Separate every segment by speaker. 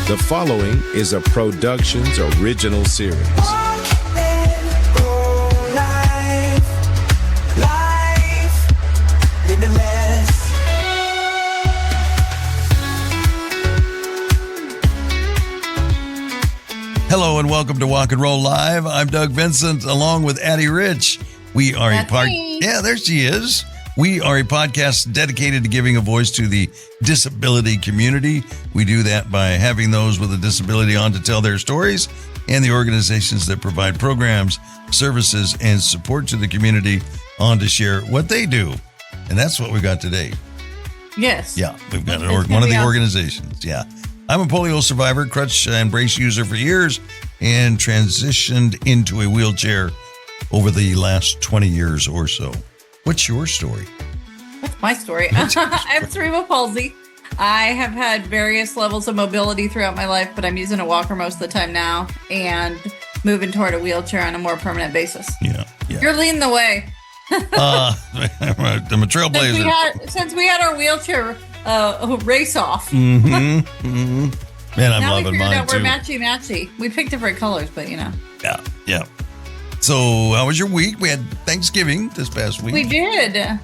Speaker 1: The following is a Productions original series.
Speaker 2: Hello and welcome to Walk and Roll Live. I'm Doug Vincent along with Addie Rich. We are Yeah, there she is. We are a podcast dedicated to giving a voice to the disability community. We do that by having those with a disability on to tell their stories and the organizations that provide programs, services, and support to the community on to share what they do. And that's what we got today.
Speaker 3: Yes.
Speaker 2: Yeah, we've got one of the organizations. Yeah. I'm a polio survivor, crutch and brace user for years, and transitioned into a wheelchair over the last 20 years or so. What's your story?
Speaker 3: That's my story. I have cerebral palsy. I have had various levels of mobility throughout my life, but I'm using a walker most of the time now and moving toward a wheelchair on a more permanent basis.
Speaker 2: Yeah.
Speaker 3: You're leading the way.
Speaker 2: I'm a trailblazer.
Speaker 3: Since we had our wheelchair race off.
Speaker 2: Man, I'm
Speaker 3: now
Speaker 2: loving mine too.
Speaker 3: We're matchy. We picked different colors, but you know.
Speaker 2: Yeah. So, how was your week? We had Thanksgiving this past week.
Speaker 3: We did. It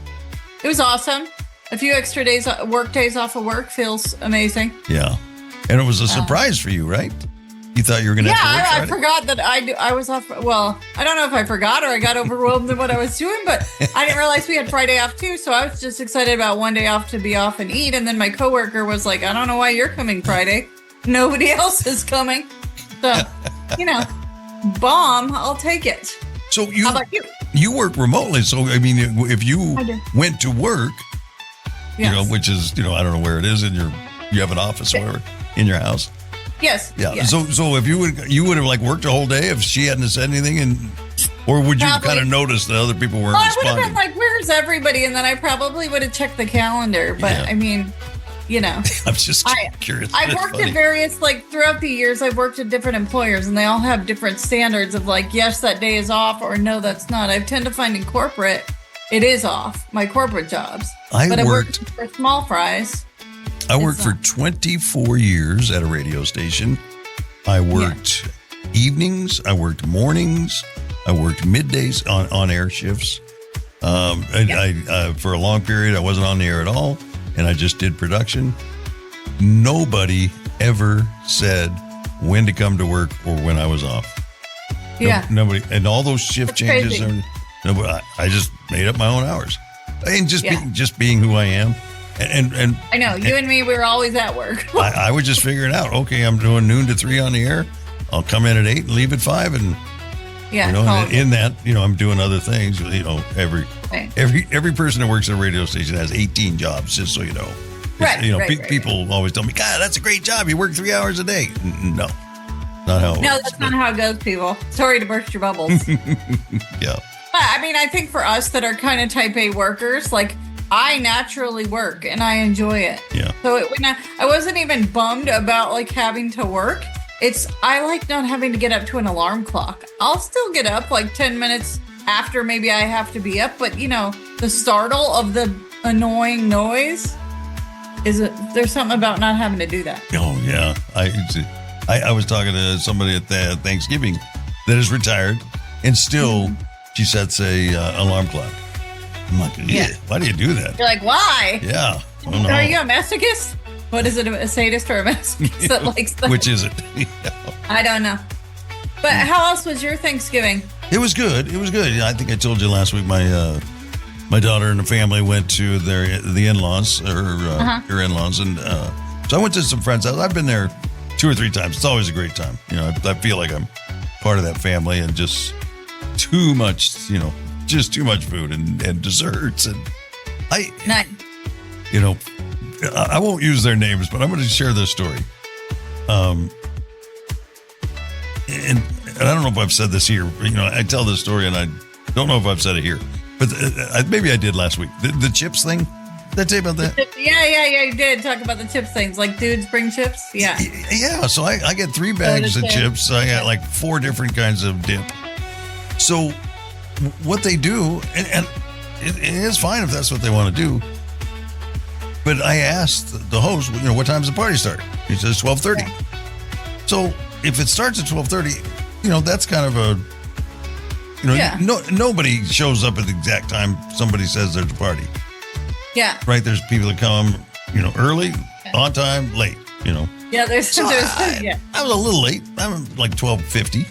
Speaker 3: was awesome. A few extra days, work days off of work feels amazing.
Speaker 2: Yeah, and it was a surprise for you, right? You thought you were going to have to work Friday?
Speaker 3: I forgot that I was off. Well, I don't know if I forgot or I got overwhelmed in what I was doing, but I didn't realize we had Friday off too. So I was just excited about one day off to be off and eat. And then my coworker was like, I don't know why you're coming Friday. Nobody else is coming. So, bomb, I'll take it.
Speaker 2: So
Speaker 3: How about you?
Speaker 2: You work remotely. So, I mean, if you went to work, which is, I don't know where it is you have an office or whatever in your house.
Speaker 3: Yes.
Speaker 2: Yeah.
Speaker 3: Yes.
Speaker 2: So if you would have like worked a whole day if she hadn't said anything, or would you kind of notice that other people weren't responding?
Speaker 3: I would have been like, "Where's everybody?" And then I probably would have checked the calendar. But I mean,
Speaker 2: I'm just curious.
Speaker 3: I've worked at various throughout the years. I've worked at different employers, and they all have different standards of yes, that day is off, or no, that's not. I tend to find in corporate, it is off. My corporate jobs, but I worked for small fries.
Speaker 2: I worked for 24 years at a radio station. I worked evenings. I worked mornings. I worked middays on air shifts. I for a long period, I wasn't on the air at all, and I just did production. Nobody ever said when to come to work or when I was off.
Speaker 3: Yeah.
Speaker 2: Nobody. And all those shift changes. I just made up my own hours. And just being who I am. And
Speaker 3: I know you and me, we were always at work.
Speaker 2: I would just figure it out. Okay, I'm doing noon to 3 on the air. I'll come in at 8 and leave at 5, and in that, I'm doing other things. Every person that works at a radio station has 18 jobs. Just so you know, people always tell me, "God, that's a great job. You work 3 hours a day." No, not how.
Speaker 3: That's not how it goes, people. Sorry to burst your bubbles.
Speaker 2: Yeah.
Speaker 3: I mean, I think for us that are kind of type A workers, I naturally work and I enjoy it.
Speaker 2: Yeah.
Speaker 3: So I wasn't even bummed about having to work. I like not having to get up to an alarm clock. I'll still get up 10 minutes after maybe I have to be up, but the startle of the annoying noise there's something about not having to do that.
Speaker 2: Oh yeah. I was talking to somebody at Thanksgiving that is retired and still she sets a alarm clock. I'm like, why do you do that?
Speaker 3: You're like, why?
Speaker 2: Yeah.
Speaker 3: Are you a masochist? What is it, a sadist or a masochist that likes that?
Speaker 2: Which is it?
Speaker 3: I don't know. But how else was your Thanksgiving?
Speaker 2: It was good. I think I told you last week my daughter and the family went to the in-laws, her in-laws. And so I went to some friends' house. I've been there 2 or 3 times. It's always a great time. I feel like I'm part of that family, and just too much, just too much food and desserts. And I won't use their names, but I'm going to share this story. And I don't know if I've said this here. I tell this story and I don't know if I've said it here, but maybe I did last week. The chips thing. Did I tell you about that?
Speaker 3: Yeah. You did talk about the chips things, dudes bring chips. Yeah.
Speaker 2: Yeah. So I get 3 bags of chips. I got 4 different kinds of dip. So what they do, and it is fine if that's what they want to do. But I asked the host, what time's the party start? He says 12:30. So if it starts at 12:30, that's kind of a, nobody shows up at the exact time somebody says there's a party.
Speaker 3: Yeah.
Speaker 2: Right. There's people that come, early, on time, late,
Speaker 3: Yeah, there's
Speaker 2: I was a little late. I'm like 12:50,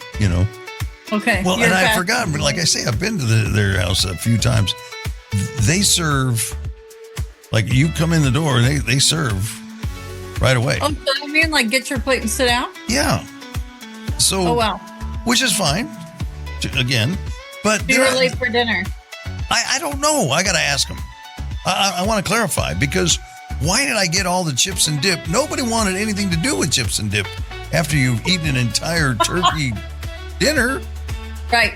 Speaker 3: Okay.
Speaker 2: Well, and I forgot, but like I say, I've been to their house a few times. They serve, like you come in the door and they serve right away.
Speaker 3: Oh, so you mean like get your plate and sit down?
Speaker 2: Yeah. So,
Speaker 3: oh, wow.
Speaker 2: Which is fine, again. But
Speaker 3: you were late for dinner.
Speaker 2: I don't know. I got to ask them. I want to clarify because why did I get all the chips and dip? Nobody wanted anything to do with chips and dip after you've eaten an entire turkey dinner.
Speaker 3: Right.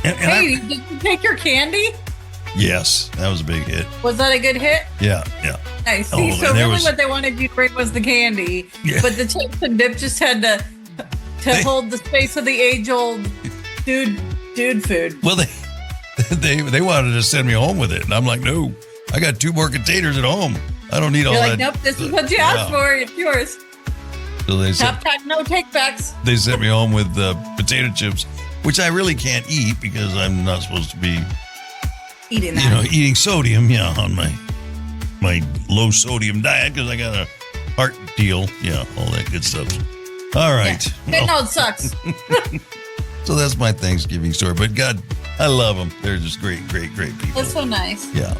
Speaker 3: Hey, did you take your candy?
Speaker 2: Yes, that was a big hit.
Speaker 3: Was that a good hit?
Speaker 2: Yeah.
Speaker 3: Nice. See, so really what they wanted you to bring was the candy, but the chips and dip just had to hold the space of the age-old dude food.
Speaker 2: Well, they wanted to send me home with it, and I'm like, no, I got 2 more containers at home. I don't need all that.
Speaker 3: Nope, this is what you asked for. It's yours.
Speaker 2: So they said,
Speaker 3: no take-backs.
Speaker 2: They sent me home with potato chips, which I really can't eat because I'm not supposed to be
Speaker 3: eating that.
Speaker 2: Eating sodium, on my low sodium diet because I got a heart deal, all that good stuff. All right.
Speaker 3: Yeah. No, it sucks.
Speaker 2: So that's my Thanksgiving story. But God, I love them. They're just great people.
Speaker 3: That's so nice.
Speaker 2: Yeah.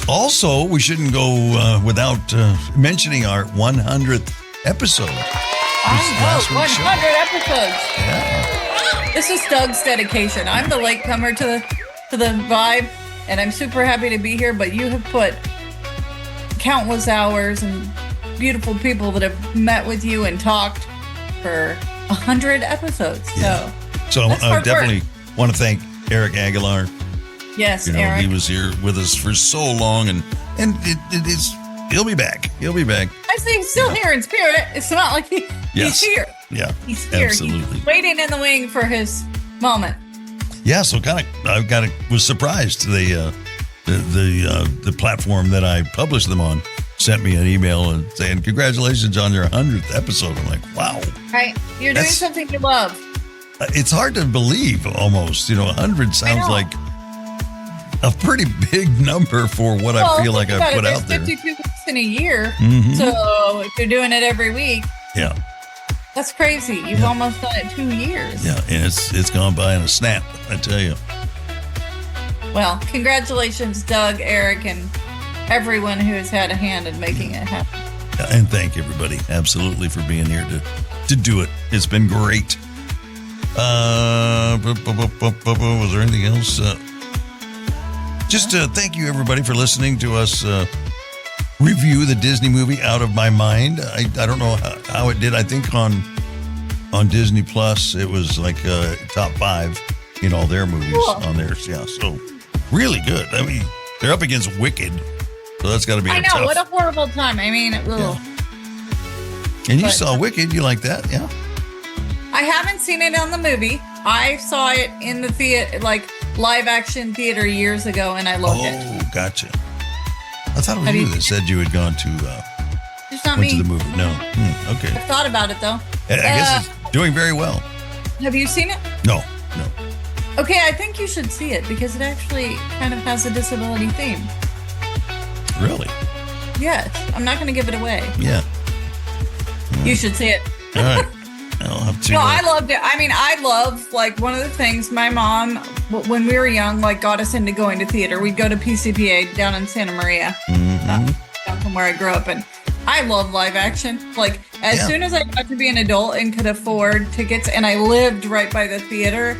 Speaker 2: Also, we shouldn't go without mentioning our 100th episode.
Speaker 3: I know, 100 episodes.
Speaker 2: Yeah.
Speaker 3: This is Doug's dedication. I'm the latecomer to the vibe, and I'm super happy to be here, but you have put countless hours and beautiful people that have met with you and talked for 100 episodes.
Speaker 2: Yeah. So I definitely want to thank Eric Aguilar.
Speaker 3: Yes, Eric.
Speaker 2: He was here with us for so long, and he'll be back.
Speaker 3: I say he's still here in spirit. It's not like he's here.
Speaker 2: Yeah,
Speaker 3: he's here.
Speaker 2: Absolutely.
Speaker 3: He's waiting in the wing for his moment.
Speaker 2: Yeah, so I was surprised. The platform that I published them on sent me an email and saying congratulations on your 100th episode. I'm like, wow.
Speaker 3: Right, you're doing something you love.
Speaker 2: It's hard to believe, almost. 100 sounds like a pretty big number for what I feel like I've put out there. 52
Speaker 3: weeks in a year,
Speaker 2: mm-hmm.
Speaker 3: So if you're doing it every week, that's crazy. You've almost done it 2 years.
Speaker 2: Yeah, and it's gone by in a snap, I tell you.
Speaker 3: Well, congratulations, Doug, Eric, and everyone who has had a hand in making it happen.
Speaker 2: Yeah, and thank everybody, absolutely, for being here to do it. It's been great. Was there anything else? Just thank you, everybody, for listening to us review the Disney movie Out of My Mind. I don't know how it did. I think on Disney Plus, it was like top 5 in all their movies on theirs. Yeah, so really good. I mean, they're up against Wicked, so that's got to be tough.
Speaker 3: What a horrible time. I mean,
Speaker 2: And you saw Wicked. You like that? Yeah.
Speaker 3: I haven't seen it on the movie. I saw it in the theater, like live action theater years ago, and I loved it.
Speaker 2: Oh, gotcha. I thought it was you that said you had gone to went to the movie. No. Okay.
Speaker 3: I've thought about it though.
Speaker 2: I guess it's doing very well.
Speaker 3: Have you seen it?
Speaker 2: No.
Speaker 3: Okay, I think you should see it because it actually kind of has a disability theme.
Speaker 2: Really?
Speaker 3: Yes. I'm not going to give it away.
Speaker 2: Yeah.
Speaker 3: You should see it.
Speaker 2: All right. I'll have to.
Speaker 3: No, I loved it. I mean, I love, like, one of the things my mom, when we were young, like, got us into going to theater. We'd go to PCPA down in Santa Maria, down from where I grew up. And I love live action. Like, as soon as I got to be an adult and could afford tickets, and I lived right by the theater,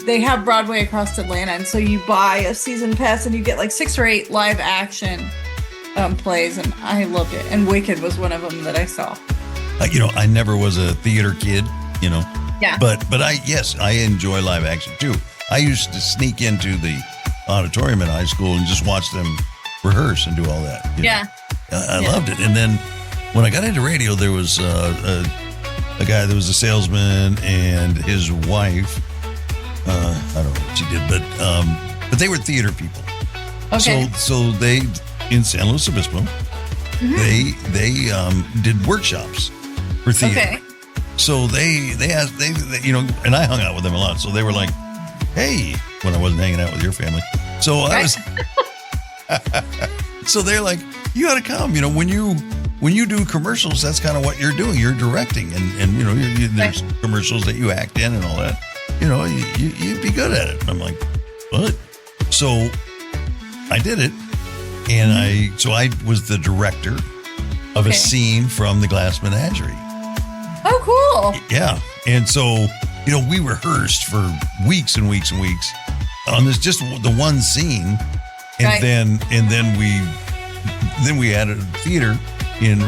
Speaker 3: they have Broadway across Atlanta. And so you buy a season pass and you get like 6 or 8 live action plays. And I loved it. And Wicked was one of them that I saw.
Speaker 2: I never was a theater kid,
Speaker 3: Yeah.
Speaker 2: But I enjoy live action too. I used to sneak into the auditorium in high school and just watch them rehearse and do all that.
Speaker 3: Yeah.
Speaker 2: I loved it. And then when I got into radio, there was a guy that was a salesman and his wife. I don't know what she did, but they were theater people.
Speaker 3: Okay.
Speaker 2: So they in San Luis Obispo, they did workshops for theater.
Speaker 3: Okay.
Speaker 2: So they asked, they and I hung out with them a lot. So they were like, hey, when I wasn't hanging out with your family. So I was, so they're like, you got to come, when you do commercials, that's kind of what you're doing. You're directing and there's commercials that you act in and all that, you'd be good at it. And I'm like, what? So I did it. And I was the director of a scene from The Glass Menagerie.
Speaker 3: Oh, cool.
Speaker 2: Yeah. And so, we rehearsed for weeks and weeks and weeks on this, just the one scene. And then we added a theater in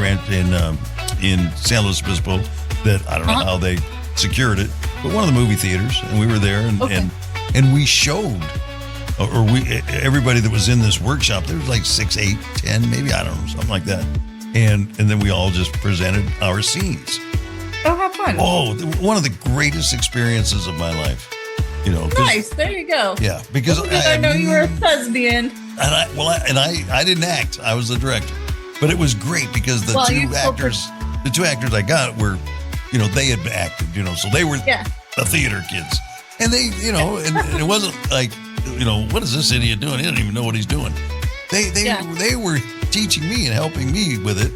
Speaker 2: San Luis Obispo that I don't know how they secured it, but one of the movie theaters, and we were there and we showed, or everybody that was in this workshop, there was like 6, 8, 10, maybe, I don't know, something like that. And then we all just presented our scenes.
Speaker 3: Oh, how fun.
Speaker 2: Oh, one of the greatest experiences of my life.
Speaker 3: Nice. There you go.
Speaker 2: Yeah, because
Speaker 3: I know you were a thespian.
Speaker 2: And I didn't act. I was the director. But it was great because the two actors I got were, they had acted, so they were the theater kids. And they, and it wasn't like, what is this idiot doing? He doesn't even know what he's doing. They were teaching me and helping me with it.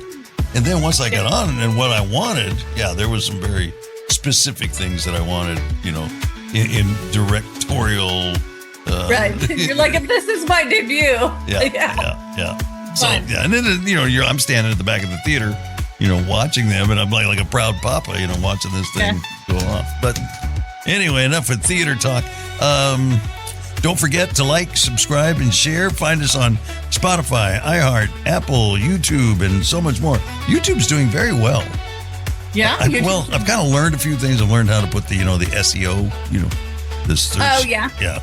Speaker 2: And then once I got on and what I wanted, there was some very specific things that I wanted, in directorial.
Speaker 3: Right. You're like, if this is my debut.
Speaker 2: Yeah. So, and then, I'm standing at the back of the theater, watching them, and I'm like a proud papa, watching this thing go off. But anyway, enough with theater talk. Don't forget to like, subscribe, and share. Find us on Spotify, iHeart, Apple, YouTube, and so much more. YouTube's doing very well.
Speaker 3: Yeah?
Speaker 2: I've kind of learned a few things. I've learned how to put the SEO, the search.
Speaker 3: Oh, yeah.
Speaker 2: Yeah.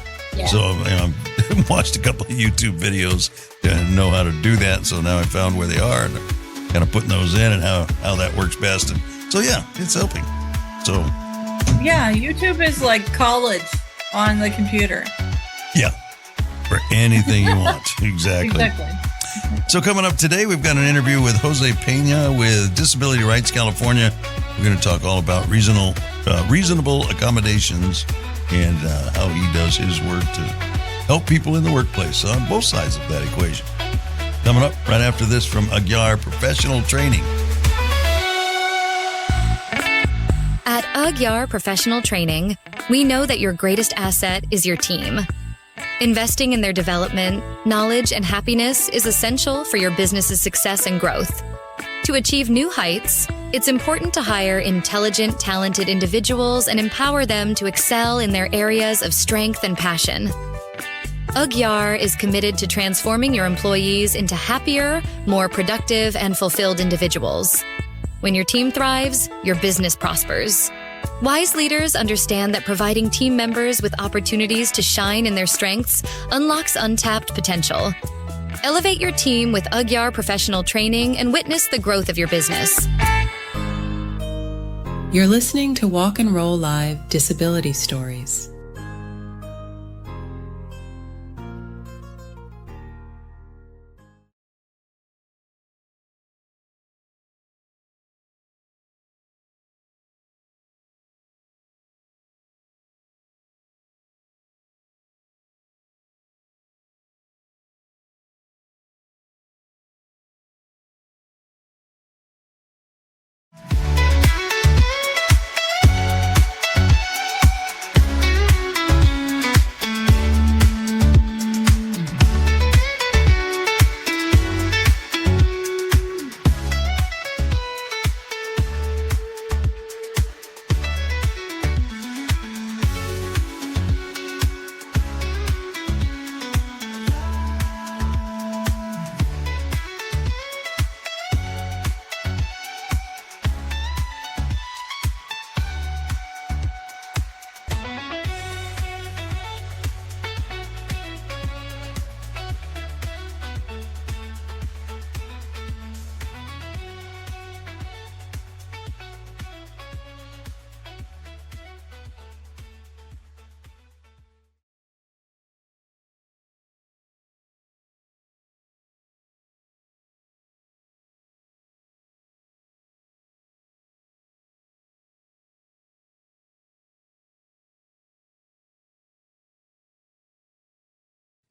Speaker 2: So, I've watched a couple of YouTube videos and know how to do that. So now I found where they are and kind of putting those in and how that works best. And so, it's helping. So.
Speaker 3: Yeah, YouTube is like college on the computer.
Speaker 2: Yeah, for anything you want. Exactly. So coming up today, we've got an interview with Jose Peña with Disability Rights California. We're going to talk all about reasonable accommodations and how he does his work to help people in the workplace on both sides of that equation. Coming up right after this from Aguiar Professional Training.
Speaker 4: At Aguiar Professional Training, we know that your greatest asset is your team. Investing in their development, knowledge, and happiness is essential for your business's success and growth. To achieve new heights, it's important to hire intelligent, talented individuals and empower them to excel in their areas of strength and passion. Aguiar is committed to transforming your employees into happier, more productive, and fulfilled individuals. When your team thrives, your business prospers. Wise leaders understand that providing team members with opportunities to shine in their strengths unlocks untapped potential. Elevate your team with Aguiar Professional Training and witness the growth of your business.
Speaker 5: You're listening to Walk and Roll Live Disability Stories.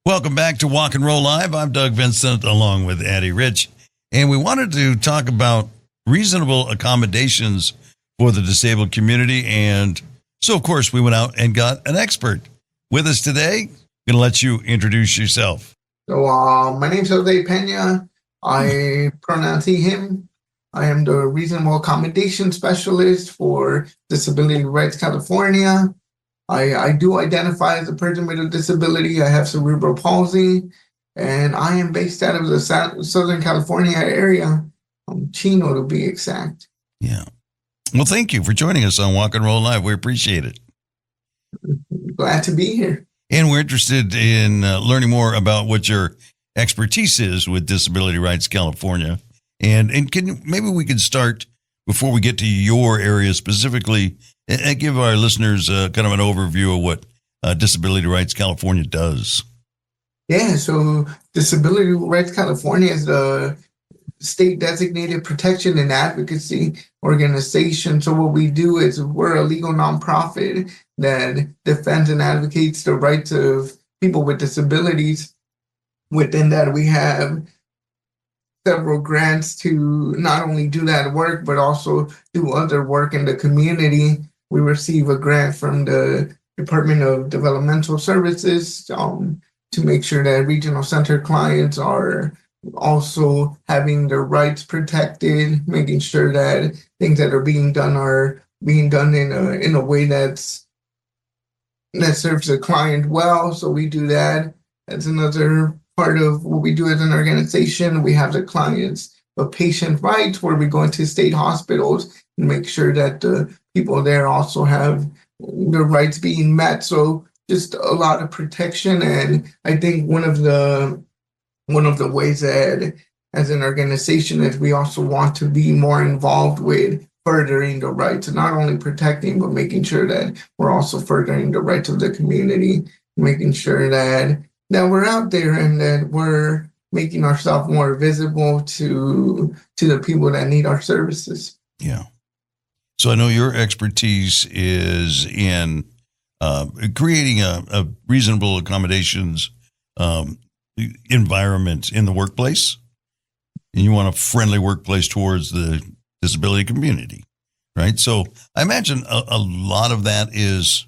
Speaker 2: Welcome back to Walk and Roll Live. I'm Doug Vincent along with Addie Rich. And we wanted to talk about reasonable accommodations for the disabled community. And so, of course, we went out and got an expert with us today. I'm going to let you introduce yourself.
Speaker 6: So my name's Jose Peña. I pronounce he, him. I am the reasonable accommodation specialist for Disability Rights California. I do identify as a person with a disability. I have cerebral palsy, and I am based out of the Southern California area, Chino to be exact.
Speaker 2: Yeah. Well, thank you for joining us on Walk and Roll Live. We appreciate it.
Speaker 6: Glad to be here.
Speaker 2: And we're interested in learning more about what your expertise is with Disability Rights California. And maybe we could start before we get to your area specifically and give our listeners kind of an overview of what Disability Rights California does.
Speaker 6: Yeah, so Disability Rights California is the state designated protection and advocacy organization. So what we do is we're a legal nonprofit that defends and advocates the rights of people with disabilities. Within that, we have several grants to not only do that work, but also do other work in the community. We receive a grant from the Department of Developmental Services to make sure that regional center clients are also having their rights protected, making sure that things that are being done in a way that serves the client well. So we do that. That's another part of what we do as an organization. We have the clients of patient rights, where we go into state hospitals and make sure that the people there also have their rights being met. So just a lot of protection. And I think one of the ways that as an organization is we also want to be more involved with furthering the rights, and not only protecting, but making sure that we're also furthering the rights of the community, making sure that we're out there and that we're making ourselves more visible to the people that need our services.
Speaker 2: Yeah. So I know your expertise is in creating a reasonable accommodations environment in the workplace, and you want a friendly workplace towards the disability community, right? So I imagine a lot of that is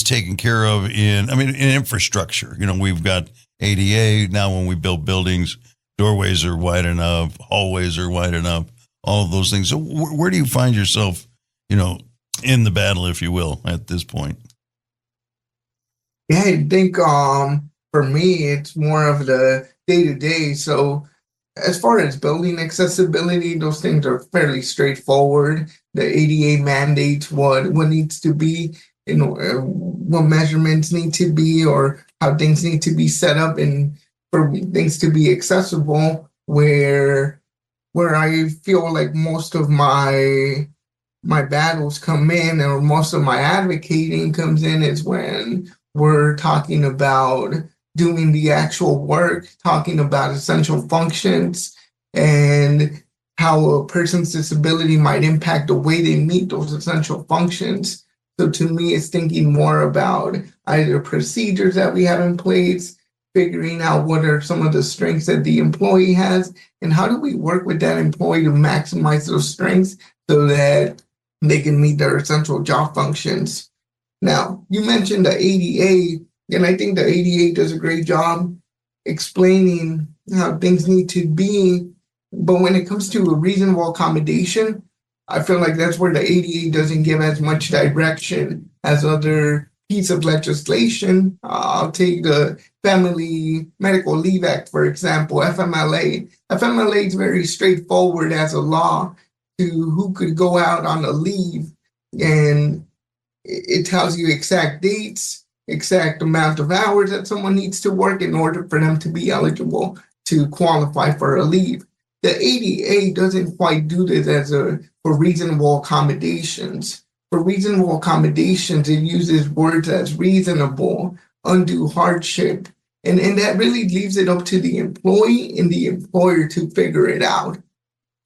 Speaker 2: taken care of in infrastructure. You know, we've got ADA now. When we build buildings, doorways are wide enough, hallways are wide enough, all of those things. So where do you find yourself, in the battle, if you will, at this point?
Speaker 6: Yeah, I think for me, it's more of the day-to-day. So as far as building accessibility, those things are fairly straightforward. The ADA mandates what needs to be, what measurements need to be, or how things need to be set up, and for things to be accessible. Where I feel like most of my battles come in, or most of my advocating comes in, is when we're talking about doing the actual work, talking about essential functions and how a person's disability might impact the way they meet those essential functions. So to me, it's thinking more about either procedures that we have in place, figuring out what are some of the strengths that the employee has, and how do we work with that employee to maximize those strengths so that they can meet their essential job functions. Now, you mentioned the ADA, and I think the ADA does a great job explaining how things need to be. But when it comes to a reasonable accommodation, I feel like that's where the ADA doesn't give as much direction as other piece of legislation. I'll take the Family Medical Leave Act, for example, FMLA. FMLA is very straightforward as a law to who could go out on a leave, and it tells you exact dates, exact amount of hours that someone needs to work in order for them to be eligible to qualify for a leave. The ADA doesn't quite do this for reasonable accommodations. For reasonable accommodations, it uses words as reasonable, undue hardship, and that really leaves it up to the employee and the employer to figure it out.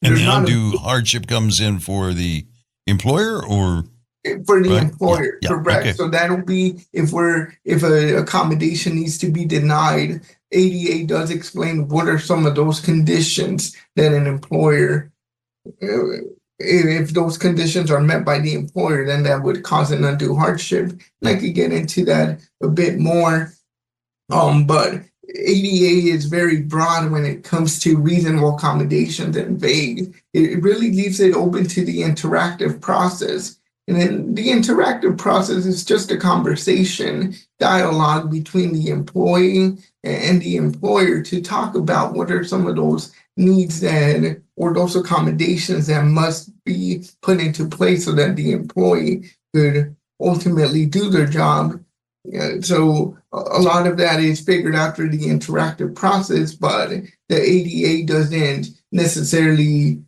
Speaker 2: And the undue hardship comes in for the employer, or?
Speaker 6: For the
Speaker 2: Right.
Speaker 6: employer,
Speaker 2: Yeah.
Speaker 6: correct.
Speaker 2: Okay.
Speaker 6: So that'll be if a accommodation needs to be denied, ADA does explain what are some of those conditions that an employer, if those conditions are met by the employer, then that would cause an undue hardship. And I could get into that a bit more. But ADA is very broad when it comes to reasonable accommodations and vague. It really leaves it open to the interactive process. And then the interactive process is just a conversation, dialogue between the employee and the employer to talk about what are some of those needs that or those accommodations that must be put into place so that the employee could ultimately do their job. So a lot of that is figured out through the interactive process, but the ADA doesn't necessarily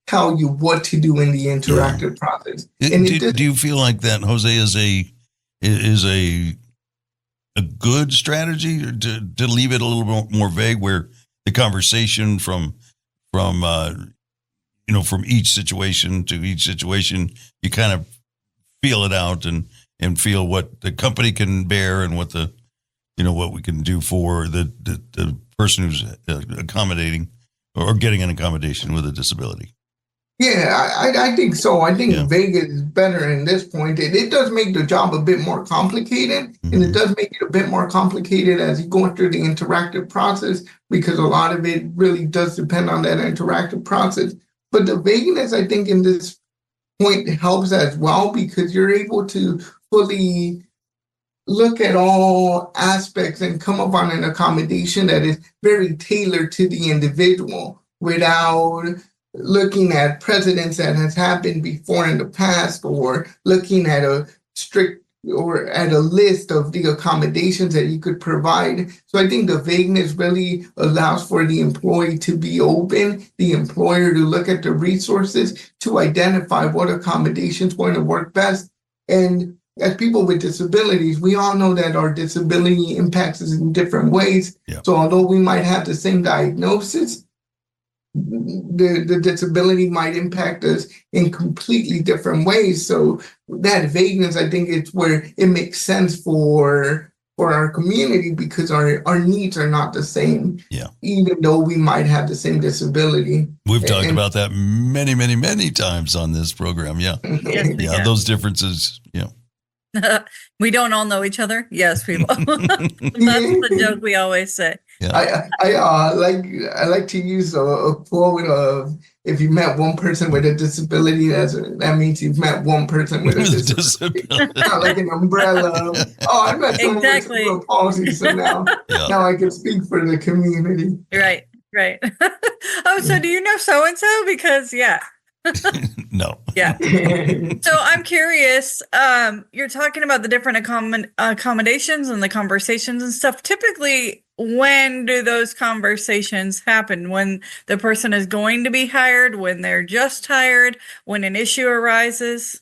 Speaker 6: tell you what to do in the interactive process. And
Speaker 2: Do you feel like that, Jose, is a good strategy to leave it a little bit more vague, where the conversation from each situation to each situation, you kind of feel it out and feel what the company can bear and what what we can do for the person who's accommodating or getting an accommodation with a disability.
Speaker 6: Yeah, I think so. I think Vegas is better in this point. It does make the job a bit more complicated, and it does make it a bit more complicated as you go through the interactive process, because a lot of it really does depend on that interactive process. But the vagueness, I think, in this point helps as well, because you're able to fully look at all aspects and come up on an accommodation that is very tailored to the individual without looking at precedents that has happened before in the past, or looking at a strict or at a list of the accommodations that you could provide. So I think the vagueness really allows for the employee to be open, the employer to look at the resources to identify what accommodations going to work best. And as people with disabilities, we all know that our disability impacts us in different ways.
Speaker 2: Yeah.
Speaker 6: So although we might have the same diagnosis, the disability might impact us in completely different ways. So that vagueness, I think, it's where it makes sense for our community, because our needs are not the same.
Speaker 2: Yeah.
Speaker 6: Even though we might have the same disability.
Speaker 2: We've talked about that many, many, many times on this program. Yeah.
Speaker 7: Yes,
Speaker 2: Those differences. Yeah.
Speaker 7: We don't all know each other. Yes, we will. That's the joke we always say.
Speaker 2: Yeah.
Speaker 6: I like to use a quote of, if you met one person with a disability, that means you've met one person with a disability. Not like an umbrella. Oh, I met someone with cerebral palsy, so now I can speak for the community.
Speaker 7: Right. Oh, so do you know so and so? Because
Speaker 2: No.
Speaker 7: Yeah. So I'm curious, you're talking about the different accommodations and the conversations and stuff. Typically, when do those conversations happen? When the person is going to be hired, when they're just hired, when an issue arises?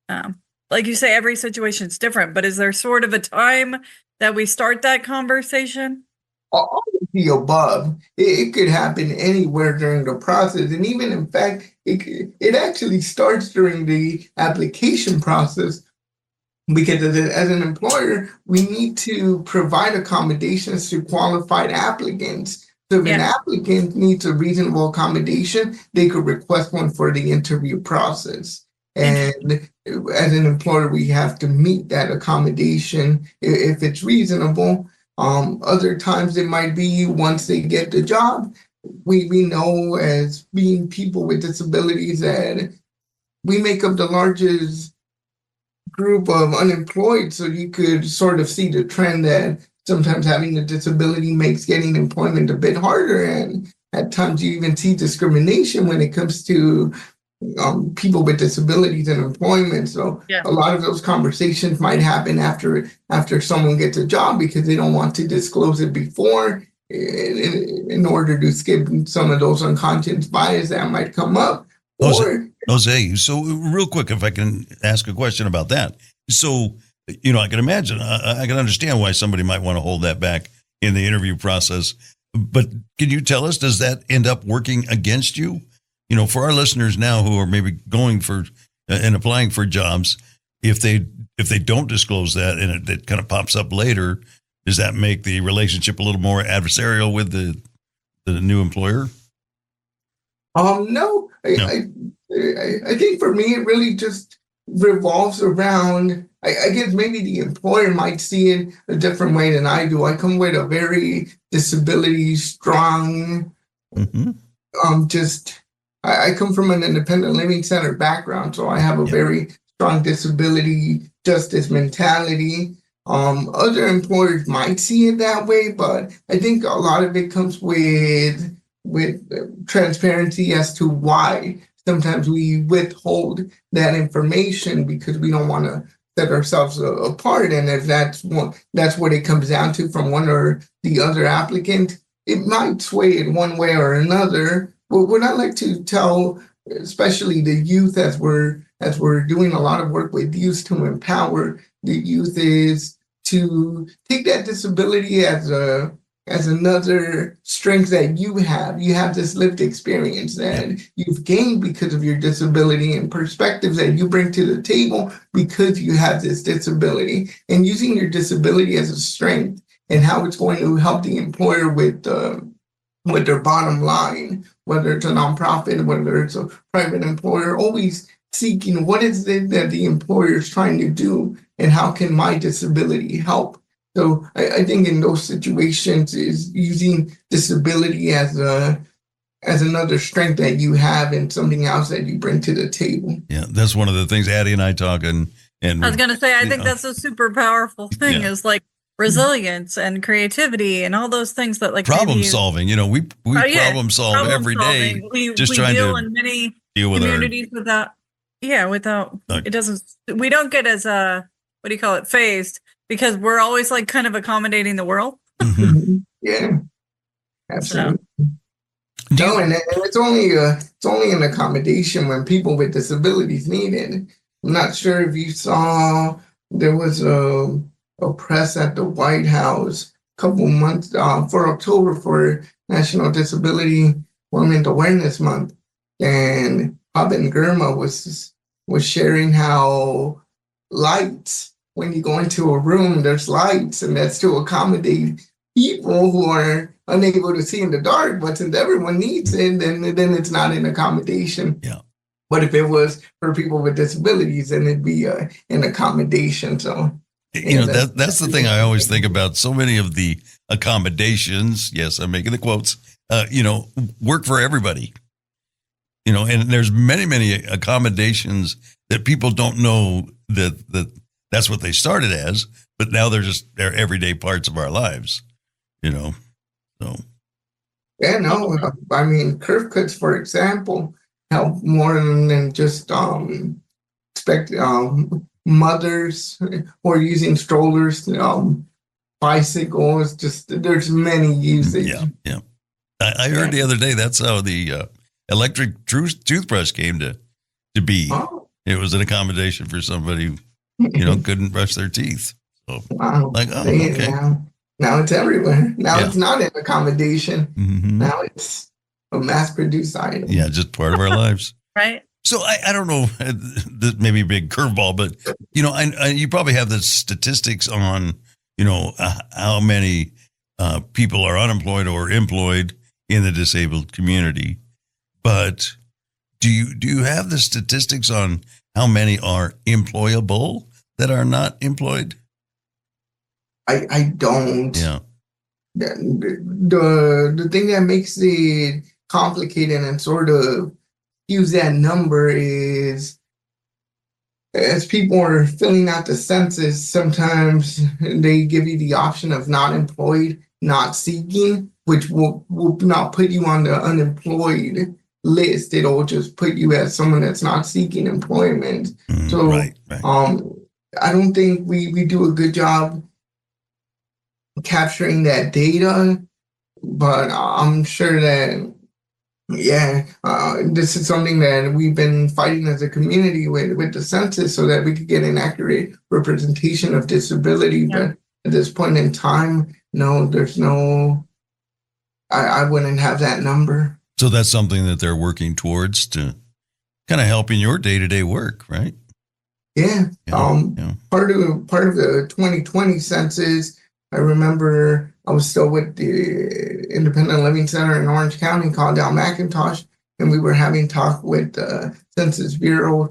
Speaker 7: Like you say, every situation is different, but is there sort of a time that we start that conversation?
Speaker 6: All of the above. It could happen anywhere during the process. And even, in fact, it actually starts during the application process, because as an employer, we need to provide accommodations to qualified applicants. So if an applicant needs a reasonable accommodation, they could request one for the interview process. And as an employer, we have to meet that accommodation if it's reasonable. Other times it might be once they get the job. We know, as being people with disabilities, that we make up the largest group of unemployed. So you could sort of see the trend that sometimes having a disability makes getting employment a bit harder. And at times you even see discrimination when it comes to people with disabilities and employment. So a lot of those conversations might happen after someone gets a job, because they don't want to disclose it before in order to skip some of those unconscious bias that might come up.
Speaker 2: Jose, so real quick, if I can ask a question about that. So, I can imagine, I can understand why somebody might want to hold that back in the interview process. But can you tell us, does that end up working against you? For our listeners now who are maybe going for and applying for jobs, if they don't disclose that and it kind of pops up later, does that make the relationship a little more adversarial with the new employer?
Speaker 6: No. I think for me, it really just revolves around, I guess maybe the employer might see it a different way than I do. I come with a very disability strong, I come from an independent living center background, so I have a very strong disability justice mentality. Other employers might see it that way, but I think a lot of it comes with transparency as to why sometimes we withhold that information because we don't want to set ourselves apart. And if that's what it comes down to from one or the other applicant, it might sway it one way or another. But what I like to tell, especially the youth, as we're doing a lot of work with youth to empower the youth, is to take that disability as another strength that you have. You have this lived experience that you've gained because of your disability and perspectives that you bring to the table because you have this disability, and using your disability as a strength and how it's going to help the employer with their bottom line, whether it's a nonprofit, whether it's a private employer, always seeking what is it that the employer is trying to do and how can my disability help. So I think in those situations is using disability as another strength that you have and something else that you bring to the table.
Speaker 2: Yeah, that's one of the things Addie and I talk and
Speaker 7: I was going to say, I think that's a super powerful thing is like resilience and creativity and all those things that like
Speaker 2: problem solving. We problem solve every day.
Speaker 7: We
Speaker 2: just trying
Speaker 7: deal
Speaker 2: to
Speaker 7: in many
Speaker 2: deal with
Speaker 7: communities without it doesn't. We don't get as what do you call it, phased, because we're always like kind of accommodating the world.
Speaker 6: Yeah, absolutely. No, and it's only an accommodation when people with disabilities need it. I'm not sure if you saw there was a press at the White House a couple months for October for National Disability Women's Awareness Month, and Haben Girma was sharing how lights, when you go into a room, there's lights, and that's to accommodate people who are unable to see in the dark. But since everyone needs it, then it's not an accommodation.
Speaker 2: Yeah.
Speaker 6: But if it was for people with disabilities, then it'd be an accommodation. So
Speaker 2: that's the thing I always think about. So many of the accommodations, yes, I'm making the quotes, work for everybody. And there's many accommodations that people don't know that's what they started as, but now they're everyday parts of our lives, So.
Speaker 6: Yeah, no, I mean, curve cuts, for example, help more than just expect mothers who are using strollers, bicycles. Just there's many usage.
Speaker 2: Yeah. I heard the other day that's how the electric toothbrush came to be.
Speaker 6: Oh.
Speaker 2: It was an accommodation for somebody who couldn't brush their teeth. So,
Speaker 6: wow.
Speaker 2: Okay.
Speaker 6: Now it's everywhere. Now it's not an accommodation. Now it's a mass-produced item.
Speaker 2: Yeah, just part of our lives.
Speaker 7: Right.
Speaker 2: So I don't know, this may be a big curveball, but you probably have the statistics on how many people are unemployed or employed in the disabled community. But do you have the statistics on how many are employable that are not employed?
Speaker 6: I don't.
Speaker 2: Yeah.
Speaker 6: The thing that makes it complicated and sort of use that number is, as people are filling out the census, sometimes they give you the option of not employed, not seeking, which will not put you on the unemployed list. It'll just put you as someone that's not seeking employment. Right. I don't think we do a good job capturing that data, but I'm sure that this is something that we've been fighting as a community with the census so that we could get an accurate representation of disability. But at this point in time, no, there's no, I wouldn't have that number.
Speaker 2: So that's something that they're working towards to kind of help in your day-to-day work, right?
Speaker 6: Yeah.
Speaker 2: Yeah.
Speaker 6: Part of the 2020 census, I remember I was still with the Independent Living Center in Orange County called down McIntosh, and we were having talk with the Census Bureau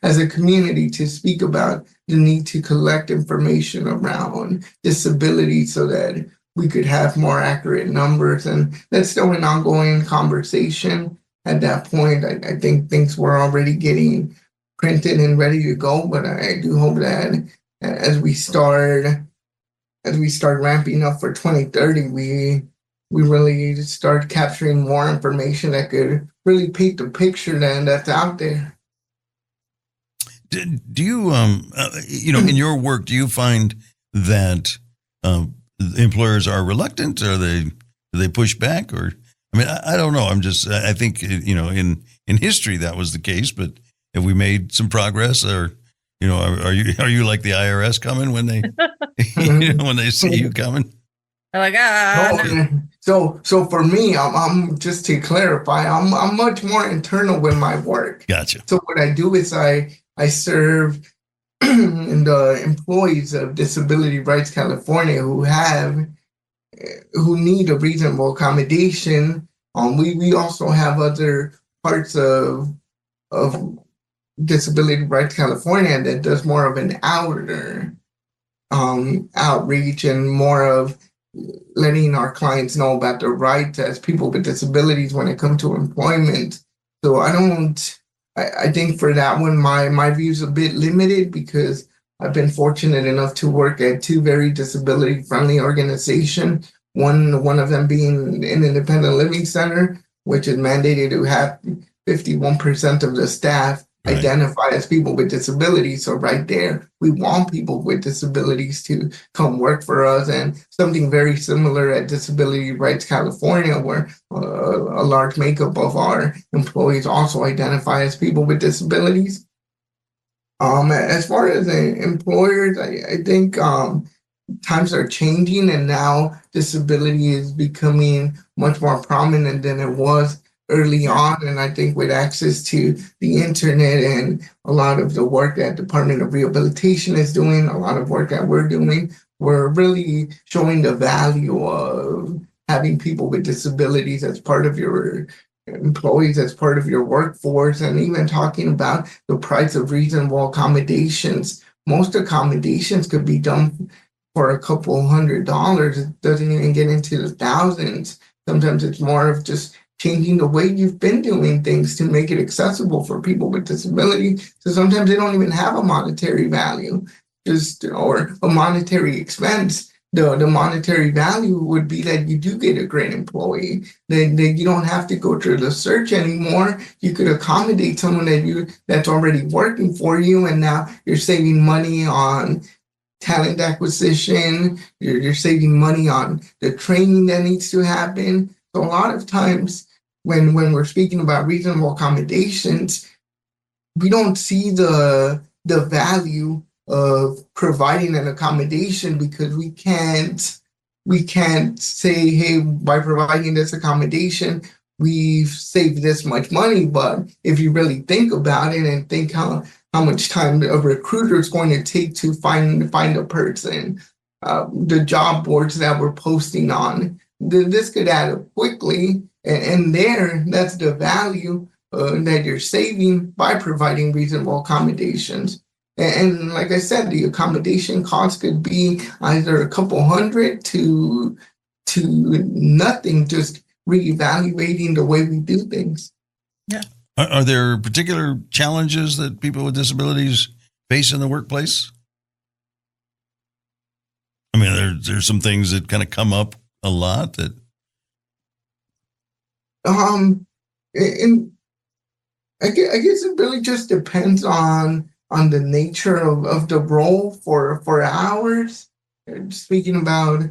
Speaker 6: as a community, to speak about the need to collect information around disability so that we could have more accurate numbers. And that's still an ongoing conversation. At that point, I think things were already getting printed and ready to go, but I do hope that as we start ramping up for 2030, we really start capturing more information that could really paint the picture that's out there.
Speaker 2: Do you, in your work, do you find that employers are reluctant, or do they push back? Or, I mean, I don't know. I think, in history that was the case, but have we made some progress? Or, are you like the IRS coming when they, when they see you coming?
Speaker 7: They're like,
Speaker 6: no. So for me, I'm just to clarify, I'm much more internal with my work.
Speaker 2: Gotcha.
Speaker 6: So what I do is I serve the employees of Disability Rights California who need a reasonable accommodation. We also have other parts of Disability Rights California that does more of an outer outreach and more of letting our clients know about their rights as people with disabilities when it comes to employment. So I think for that one, my view is a bit limited, because I've been fortunate enough to work at two very disability-friendly organizations. One of them being an independent living center, which is mandated to have 51% of the staff identify as people with disabilities. So right there, we want people with disabilities to come work for us. And something very similar at Disability Rights California, where a large makeup of our employees also identify as people with disabilities. As far as employers, I think times are changing, and now disability is becoming much more prominent than it was early on. And I think with access to the internet and a lot of the work that Department of Rehabilitation is doing, a lot of work that we're doing, we're really showing the value of having people with disabilities as part of your employees, as part of your workforce, and even talking about the price of reasonable accommodations. Most accommodations could be done for a couple $100. It doesn't even get into the thousands. Sometimes it's more of just changing the way you've been doing things to make it accessible for people with disability. So sometimes they don't even have a monetary value, or a monetary expense. The monetary value would be that you do get a great employee, that you don't have to go through the search anymore. You could accommodate someone that's already working for you, and now you're saving money on talent acquisition. You're saving money on the training that needs to happen. So a lot of times when we're speaking about reasonable accommodations, we don't see the value of providing an accommodation, because we can't say, hey, by providing this accommodation, we've saved this much money. But if you really think about it and think how much time a recruiter is going to take to find a person, the job boards that we're posting on, this could add up quickly. And that's the value that you're saving by providing reasonable accommodations. And like I said, the accommodation cost could be either a couple hundred to nothing, just reevaluating the way we do things.
Speaker 7: Yeah.
Speaker 2: Are there particular challenges that people with disabilities face in the workplace? I mean, there's some things that kind of come up a lot that.
Speaker 6: And I guess it really just depends on the nature of the role for hours. Speaking about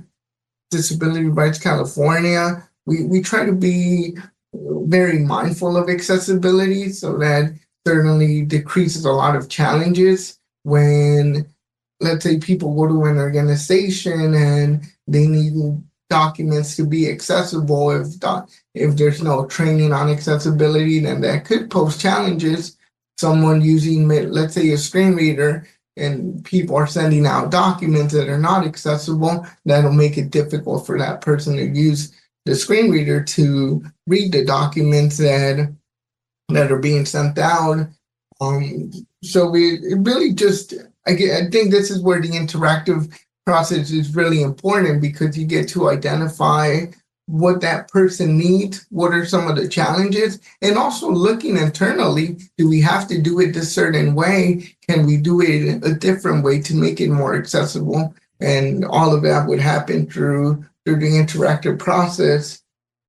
Speaker 6: Disability Rights California, we try to be very mindful of accessibility, so that certainly decreases a lot of challenges when, let's say, people go to an organization and they need documents to be accessible. If there's no training on accessibility, then that could pose challenges. someone using, let's say, a screen reader, and people are sending out documents that are not accessible, that'll make it difficult for that person to use the screen reader to read the documents that are being sent out. So it really just, I think this is where the interactive process is really important, because you get to identify what that person needs, what are some of the challenges, and also looking internally, do we have to do it this certain way? Can we do it a different way to make it more accessible? And all of that would happen through the interactive process.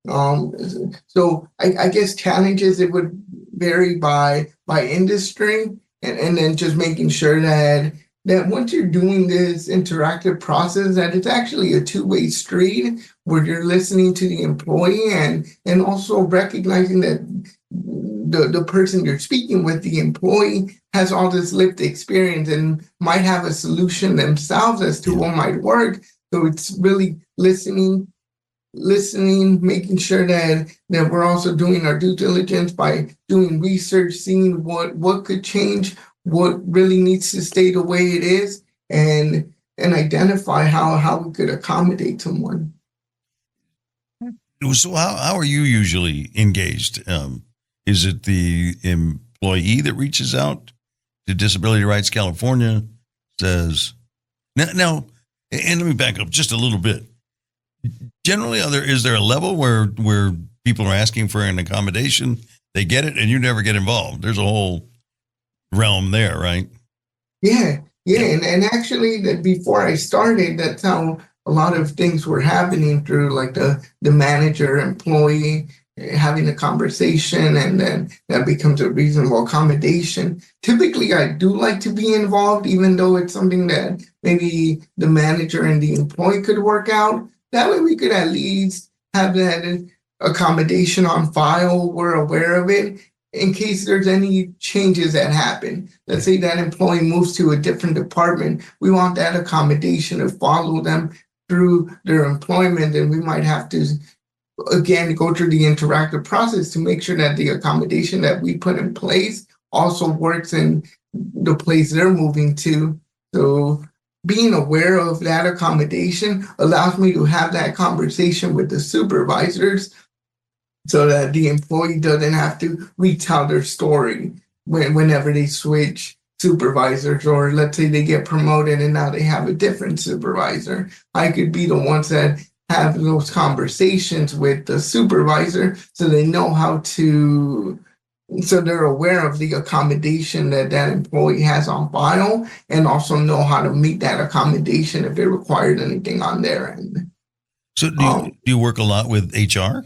Speaker 6: So I guess challenges, it would vary by industry, and then just making sure that once you're doing this interactive process, that it's actually a two-way street where you're listening to the employee and also recognizing that the person you're speaking with, the employee, has all this lived experience and might have a solution themselves as to what might work. So it's really listening, making sure that we're also doing our due diligence by doing research, seeing what could change, what really needs to stay the way it is, and identify how we could accommodate someone.
Speaker 2: So how are you usually engaged? Is it the employee that reaches out to Disability Rights California, says, now, and let me back up just a little bit. Generally, is there a level where people are asking for an accommodation, they get it, and you never get involved? There's a whole realm there, right?
Speaker 6: Yeah. And actually, that before I started, that's how a lot of things were happening, through like the manager employee having a conversation, and then that becomes a reasonable accommodation. Typically, I do like to be involved, even though it's something that maybe the manager and the employee could work out. That way we could at least have that accommodation on file. We're aware of it in case there's any changes that happen. Let's say that employee moves to a different department. We want that accommodation to follow them through their employment, and we might have to, again, go through the interactive process to make sure that the accommodation that we put in place also works in the place they're moving to. So being aware of that accommodation allows me to have that conversation with the supervisors, so that the employee doesn't have to retell their story whenever they switch supervisors, or let's say they get promoted and now they have a different supervisor. I could be the ones that have those conversations with the supervisor, so they know so they're aware of the accommodation that employee has on file, and also know how to meet that accommodation if it required anything on their end.
Speaker 2: So do you work a lot with HR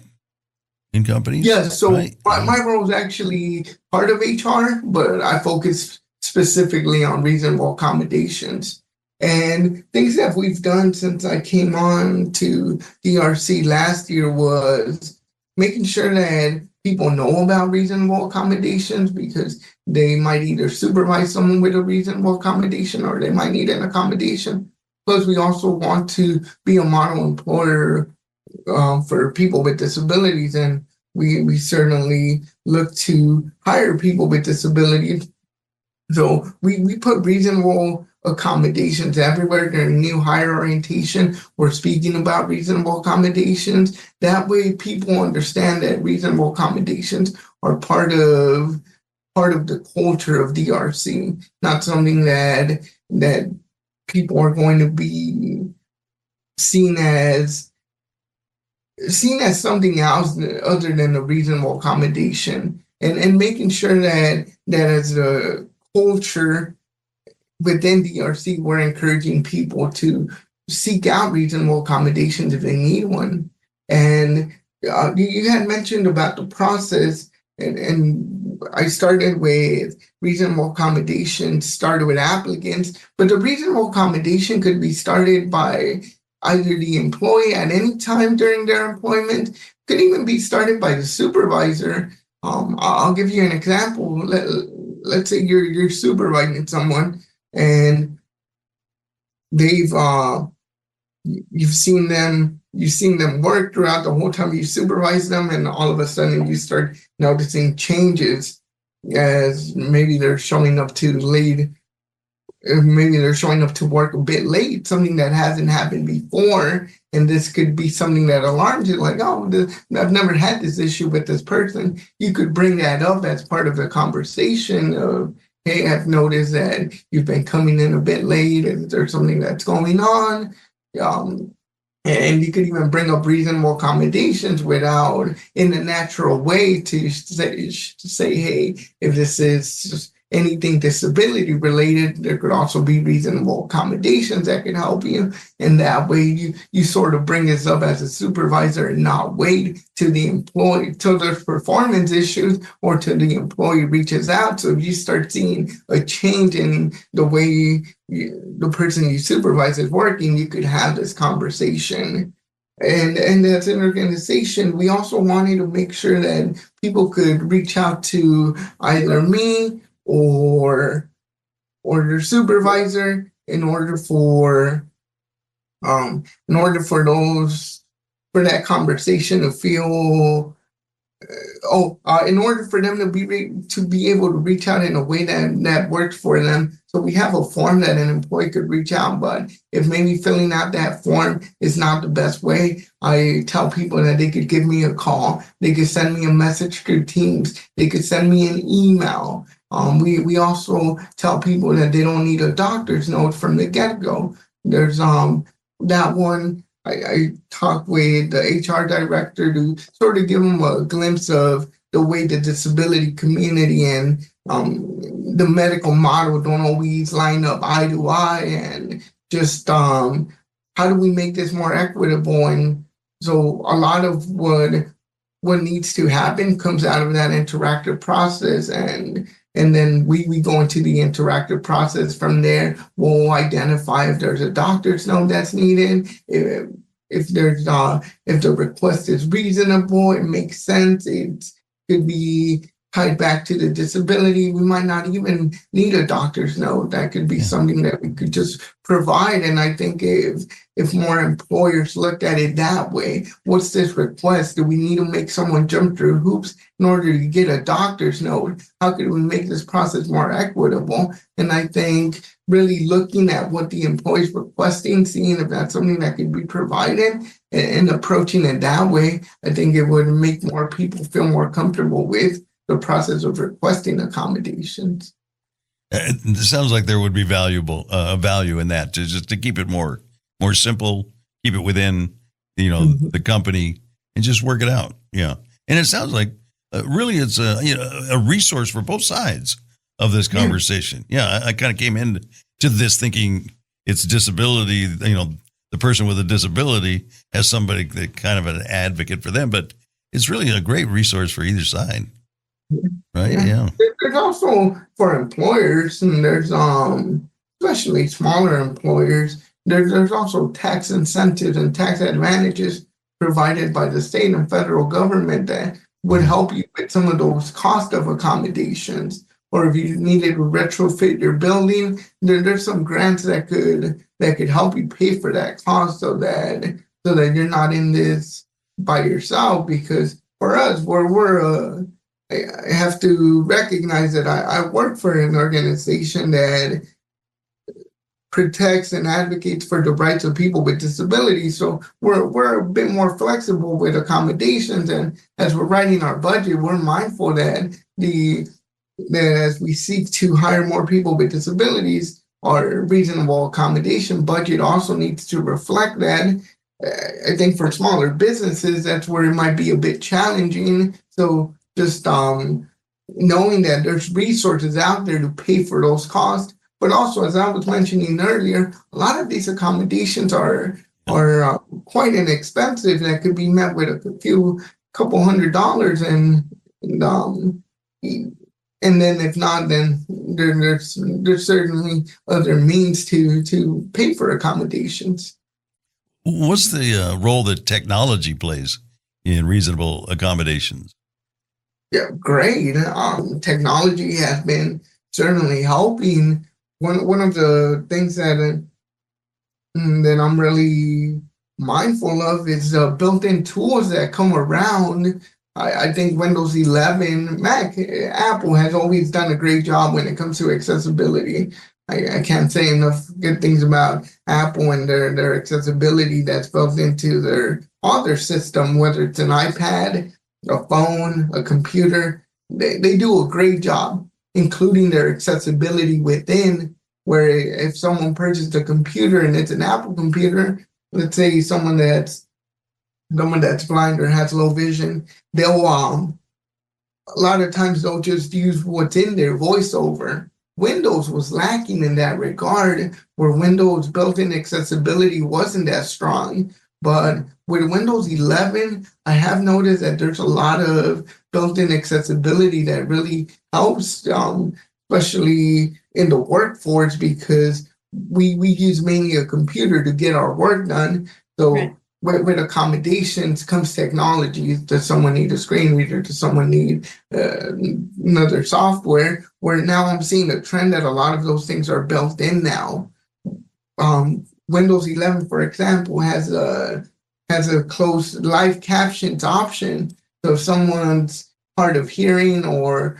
Speaker 2: in companies?
Speaker 6: Yeah, so
Speaker 2: right?
Speaker 6: my role is actually part of HR, but I focus specifically on reasonable accommodations. And things that we've done since I came on to DRC last year was making sure that people know about reasonable accommodations, because they might either supervise someone with a reasonable accommodation or they might need an accommodation. Plus, we also want to be a model employer for people with disabilities, and we certainly look to hire people with disabilities. So we put reasonable accommodations everywhere during new hire orientation. We're speaking about reasonable accommodations. That way people understand that reasonable accommodations are part of the culture of DRC, not something that people are going to be seen as something else other than a reasonable accommodation, and making sure that as a culture within DRC, we're encouraging people to seek out reasonable accommodations if they need one. And you had mentioned about the process, and I started with reasonable accommodations, started with applicants, but the reasonable accommodation could be started by either the employee at any time during their employment, could even be started by the supervisor. I'll give you an example. Let's say you're supervising someone, and they've you've seen them work throughout the whole time you supervise them, and all of a sudden you start noticing changes as maybe they're showing up too late. Maybe they're showing up to work a bit late, something that hasn't happened before. And this could be something that alarms you, like, oh, I've never had this issue with this person. You could bring that up as part of the conversation of, hey, I've noticed that you've been coming in a bit late. Is there something that's going on? And you could even bring up reasonable accommodations without, in a natural way, to say, hey, if this is anything disability related, there could also be reasonable accommodations that could help you. And that way you sort of bring this up as a supervisor and not wait to the employee, till there's performance issues or till the employee reaches out. So if you start seeing a change in the way the person you supervise is working, you could have this conversation. And as an organization, we also wanted to make sure that people could reach out to either me or their supervisor in order for that conversation to feel in order for them to be able to reach out in a way that works for them. So we have a form that an employee could reach out, but if maybe filling out that form is not the best way, I tell people that they could give me a call, they could send me a message through Teams, they could send me an email. We also tell people that they don't need a doctor's note from the get-go. There's that one. I talked with the HR director to sort of give them a glimpse of the way the disability community and the medical model don't always line up eye to eye, and just how do we make this more equitable? And so a lot of what needs to happen comes out of that interactive process, and then we go into the interactive process. From there, we'll identify if there's a doctor's note that's needed, if the request is reasonable, it makes sense, it could be tied back to the disability. We might not even need a doctor's note. That could be something that we could just provide. And I think if more employers looked at it that way, what's this request? Do we need to make someone jump through hoops in order to get a doctor's note? How could we make this process more equitable? And I think really looking at what the employee's requesting, seeing if that's something that could be provided, and approaching it that way, I think it would make more people feel more comfortable with the process of requesting accommodations.
Speaker 2: It sounds like there would be value in that, to keep it more simple, keep it within the company, and just work it out. Yeah, and it sounds like really it's a resource for both sides of this conversation. Yeah, I kind of came into this thinking it's disability. The person with a disability has somebody that kind of an advocate for them, but it's really a great resource for either side. Right. Yeah.
Speaker 6: There's also for employers, and there's especially smaller employers, there's also tax incentives and tax advantages provided by the state and federal government that would help you with some of those cost of accommodations. Or if you needed to retrofit your building, there's some grants that could help you pay for that cost, so that you're not in this by yourself. Because for us, I have to recognize that I work for an organization that protects and advocates for the rights of people with disabilities. So we're a bit more flexible with accommodations. And as we're writing our budget, we're mindful that as we seek to hire more people with disabilities, our reasonable accommodation budget also needs to reflect that. I think for smaller businesses, that's where it might be a bit challenging. So just knowing that there's resources out there to pay for those costs. But also, as I was mentioning earlier, a lot of these accommodations are quite inexpensive. That could be met with a couple $100s, and then if not, then there's certainly other means to pay for accommodations.
Speaker 2: What's the role that technology plays in reasonable accommodations?
Speaker 6: Yeah, great. Technology has been certainly helping. One of the things that I'm really mindful of is built-in tools that come around I think Windows 11, Mac, Apple has always done a great job when it comes to accessibility. I can't say enough good things about Apple and their accessibility that's built into all their system, whether it's an iPad, a phone, a computer. They do a great job, including their accessibility within, where if someone purchased a computer and it's an Apple computer, let's say someone that's blind or has low vision, they'll a lot of times they'll just use what's in their voiceover. Windows was lacking in that regard, where Windows built-in accessibility wasn't as strong. But with Windows 11, I have noticed that there's a lot of built-in accessibility that really helps, especially in the workforce, because we use mainly a computer to get our work done. So
Speaker 3: Right.
Speaker 6: with accommodations comes technology. Does someone need a screen reader? Does someone need another software? Where now I'm seeing a trend that a lot of those things are built in now. Windows 11, for example, has a closed live captions option. So if someone's hard of hearing or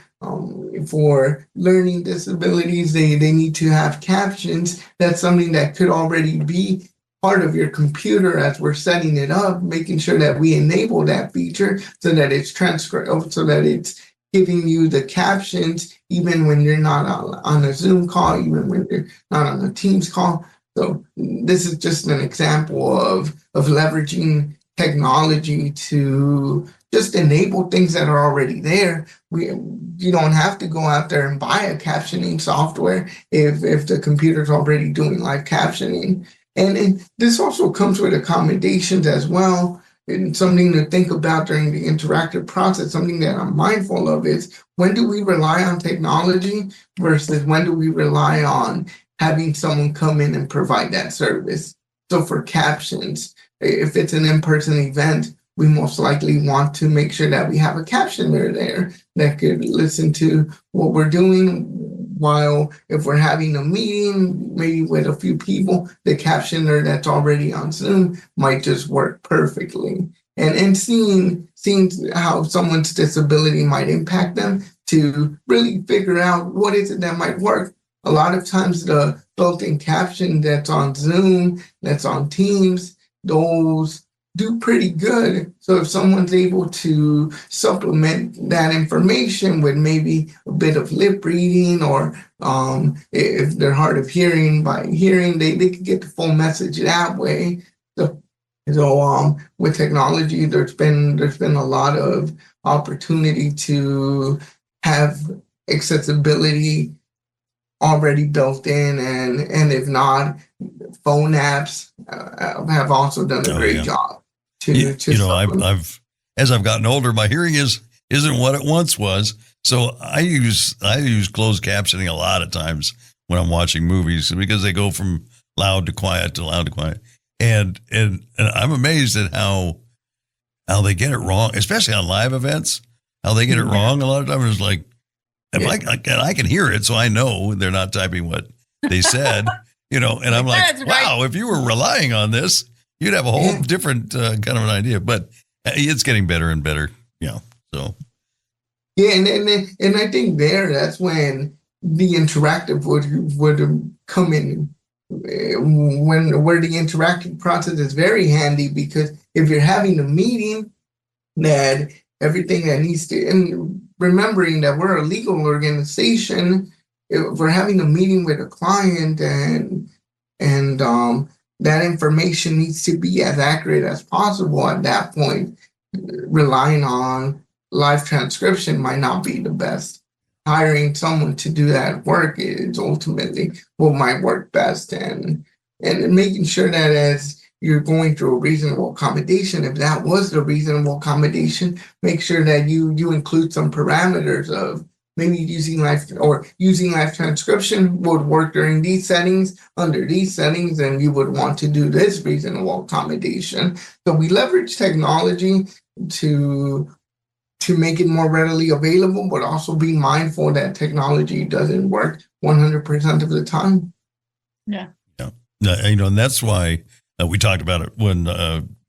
Speaker 6: for learning disabilities, they need to have captions. That's something that could already be part of your computer as we're setting it up, making sure that we enable that feature so that it's so that it's giving you the captions even when you're not on a Zoom call, even when you're not on a Teams call. So this is just an example of leveraging technology to just enable things that are already there. You don't have to go out there and buy a captioning software if the computer's already doing live captioning. And this also comes with accommodations as well. And something to think about during the interactive process, something that I'm mindful of is, when do we rely on technology versus when do we rely on having someone come in and provide that service? So for captions, if it's an in-person event, we most likely want to make sure that we have a captioner there that could listen to what we're doing. While if we're having a meeting, maybe with a few people, the captioner that's already on Zoom might just work perfectly. And seeing how someone's disability might impact them to really figure out what is it that might work. A lot of times the built-in caption that's on Zoom, that's on Teams, those do pretty good. So if someone's able to supplement that information with maybe a bit of lip reading, or if they're hard of hearing, by hearing, they can get the full message that way. So with technology, there's been a lot of opportunity to have accessibility already built in, and if not, phone apps have also done a great job.
Speaker 2: I've as I've gotten older, my hearing isn't what it once was. So I use closed captioning a lot of times when I'm watching movies, because they go from loud to quiet to loud to quiet, and I'm amazed at how they get it wrong, especially on live events. How they get it wrong a lot of times. It's like, I can hear it, so I know they're not typing what they said. And I'm like, wow, if you were relying on this, you'd have a whole different kind of an idea. But it's getting better and better. So.
Speaker 6: Yeah, and I think that's when the interactive would come in, where the interactive process is very handy, because if you're having a meeting, that everything that needs to, and remembering that we're a legal organization, if we're having a meeting with a client and that information needs to be as accurate as possible at that point, relying on live transcription might not be the best. Hiring someone to do that work is ultimately what might work best, and making sure that as you're going through a reasonable accommodation, if that was the reasonable accommodation, make sure that you include some parameters of maybe using live transcription would work during these settings, under these settings, and you would want to do this reasonable accommodation. So we leverage technology to make it more readily available, but also be mindful that technology doesn't work 100% of the time.
Speaker 3: Yeah.
Speaker 2: And that's why we talked about it when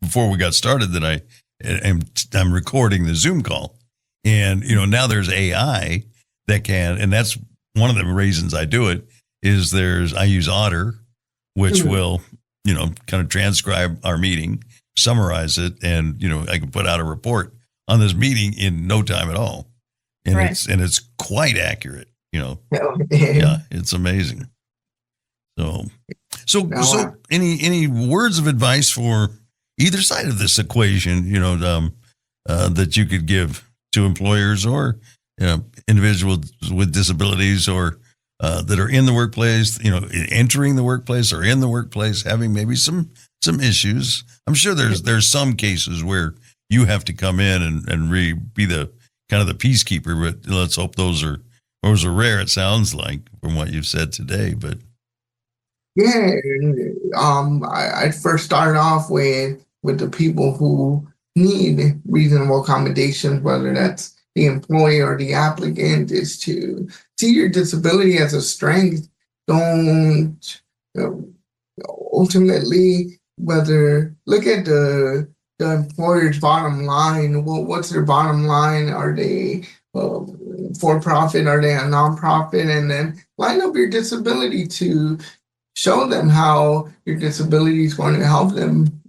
Speaker 2: before we got started, that I and I'm recording the Zoom call. And, now there's AI that can, and that's one of the reasons I do it is I use Otter, which will, kind of transcribe our meeting, summarize it. And, I can put out a report on this meeting in no time at all. And it's quite accurate, Yeah, it's amazing. So any words of advice for either side of this equation, that you could give to employers or individuals with disabilities or that are in the workplace, entering the workplace or in the workplace, having maybe some issues. I'm sure there's some cases where you have to come in and be the kind of the peacekeeper, but let's hope those are rare. It sounds like from what you've said today, but.
Speaker 6: Yeah, I'd first start off with the people who need reasonable accommodations, whether that's the employee or the applicant, is to see your disability as a strength. Don't ultimately look at the employer's bottom line. Well, what's their bottom line? Are they for profit? Are they a nonprofit? And then line up your disability to show them how your disability is going to help them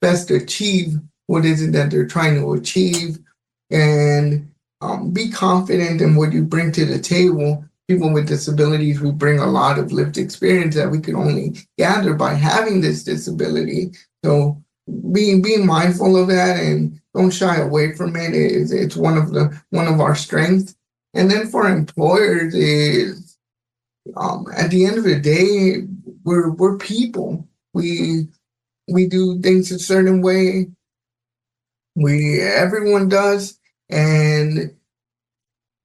Speaker 6: best achieve what is it that they're trying to achieve, and be confident in what you bring to the table. People with disabilities, we bring a lot of lived experience that we can only gather by having this disability. So being mindful of that and don't shy away from it it's one of our strengths. And then for employers is at the end of the day, we're people. We do things a certain way. Everyone does, and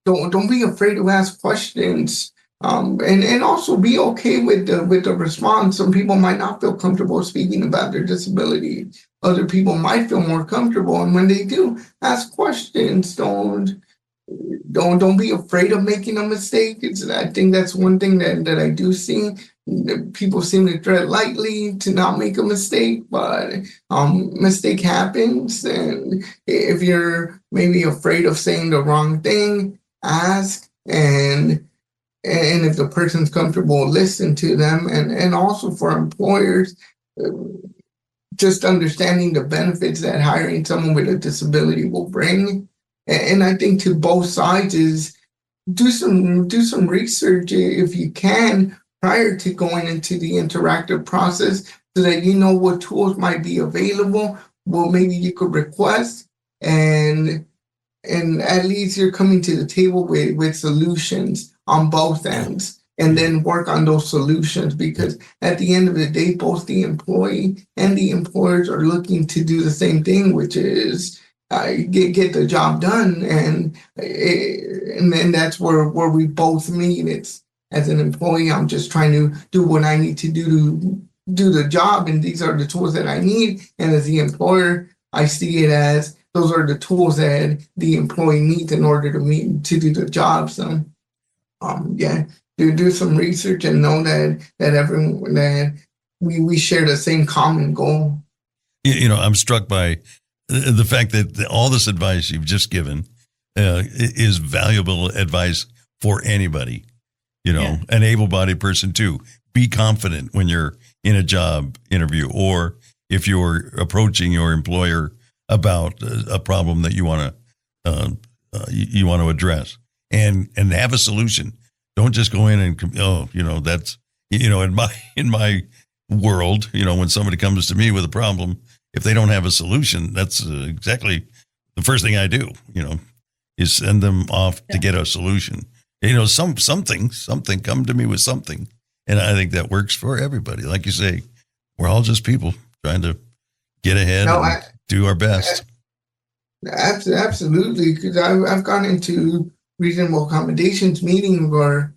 Speaker 6: don't be afraid to ask questions. And also be okay with the response. Some people might not feel comfortable speaking about their disability. Other people might feel more comfortable, and when they do, ask questions. Don't be afraid of making a mistake. I think that's one thing that I do see. People seem to tread lightly to not make a mistake, but mistake happens. And if you're maybe afraid of saying the wrong thing, ask. And if the person's comfortable, listen to them. And also for employers, just understanding the benefits that hiring someone with a disability will bring. And I think to both sides is do some research if you can prior to going into the interactive process, so that you know what tools might be available, what maybe you could request, and at least you're coming to the table with solutions on both ends, and then work on those solutions, because at the end of the day, both the employee and the employers are looking to do the same thing, which is get the job done, and then that's where we both meet. It's, as an employee, I'm just trying to do what I need to do the job, and these are the tools that I need. And as the employer, I see it as those are the tools that the employee needs in order to do the job. So, do some research and know that everyone, that we share the same common goal.
Speaker 2: I'm struck by the fact that all this advice you've just given is valuable advice for anybody. An able-bodied person too. Be confident when you're in a job interview, or if you're approaching your employer about a problem that you want to address, and have a solution. Don't just go in and that's in my world. When somebody comes to me with a problem, if they don't have a solution, that's exactly the first thing I do. Is send them off to get a solution. Something, come to me with something. And I think that works for everybody. Like you say, we're all just people trying to get ahead and do our best.
Speaker 6: Absolutely. Because I've gone into reasonable accommodations meetings where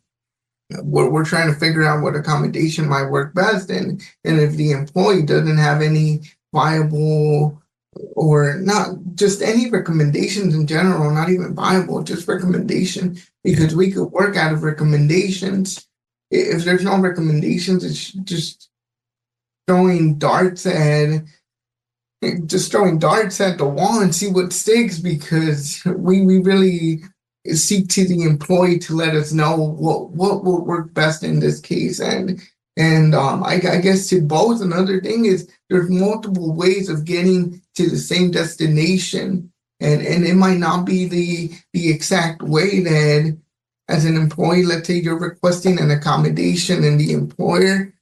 Speaker 6: we're trying to figure out what accommodation might work best. And if the employee doesn't have any viable, or not just any recommendations in general, not even viable, just recommendation, because we could work out of recommendations. If there's no recommendations, it's just throwing darts at just throwing darts at the wall and see what sticks, because we really seek to the employee to let us know what will work best in this case. And I guess to both, another thing is there's multiple ways of getting to the same destination, and it might not be the exact way that, as an employee, let's say you're requesting an accommodation, and the employer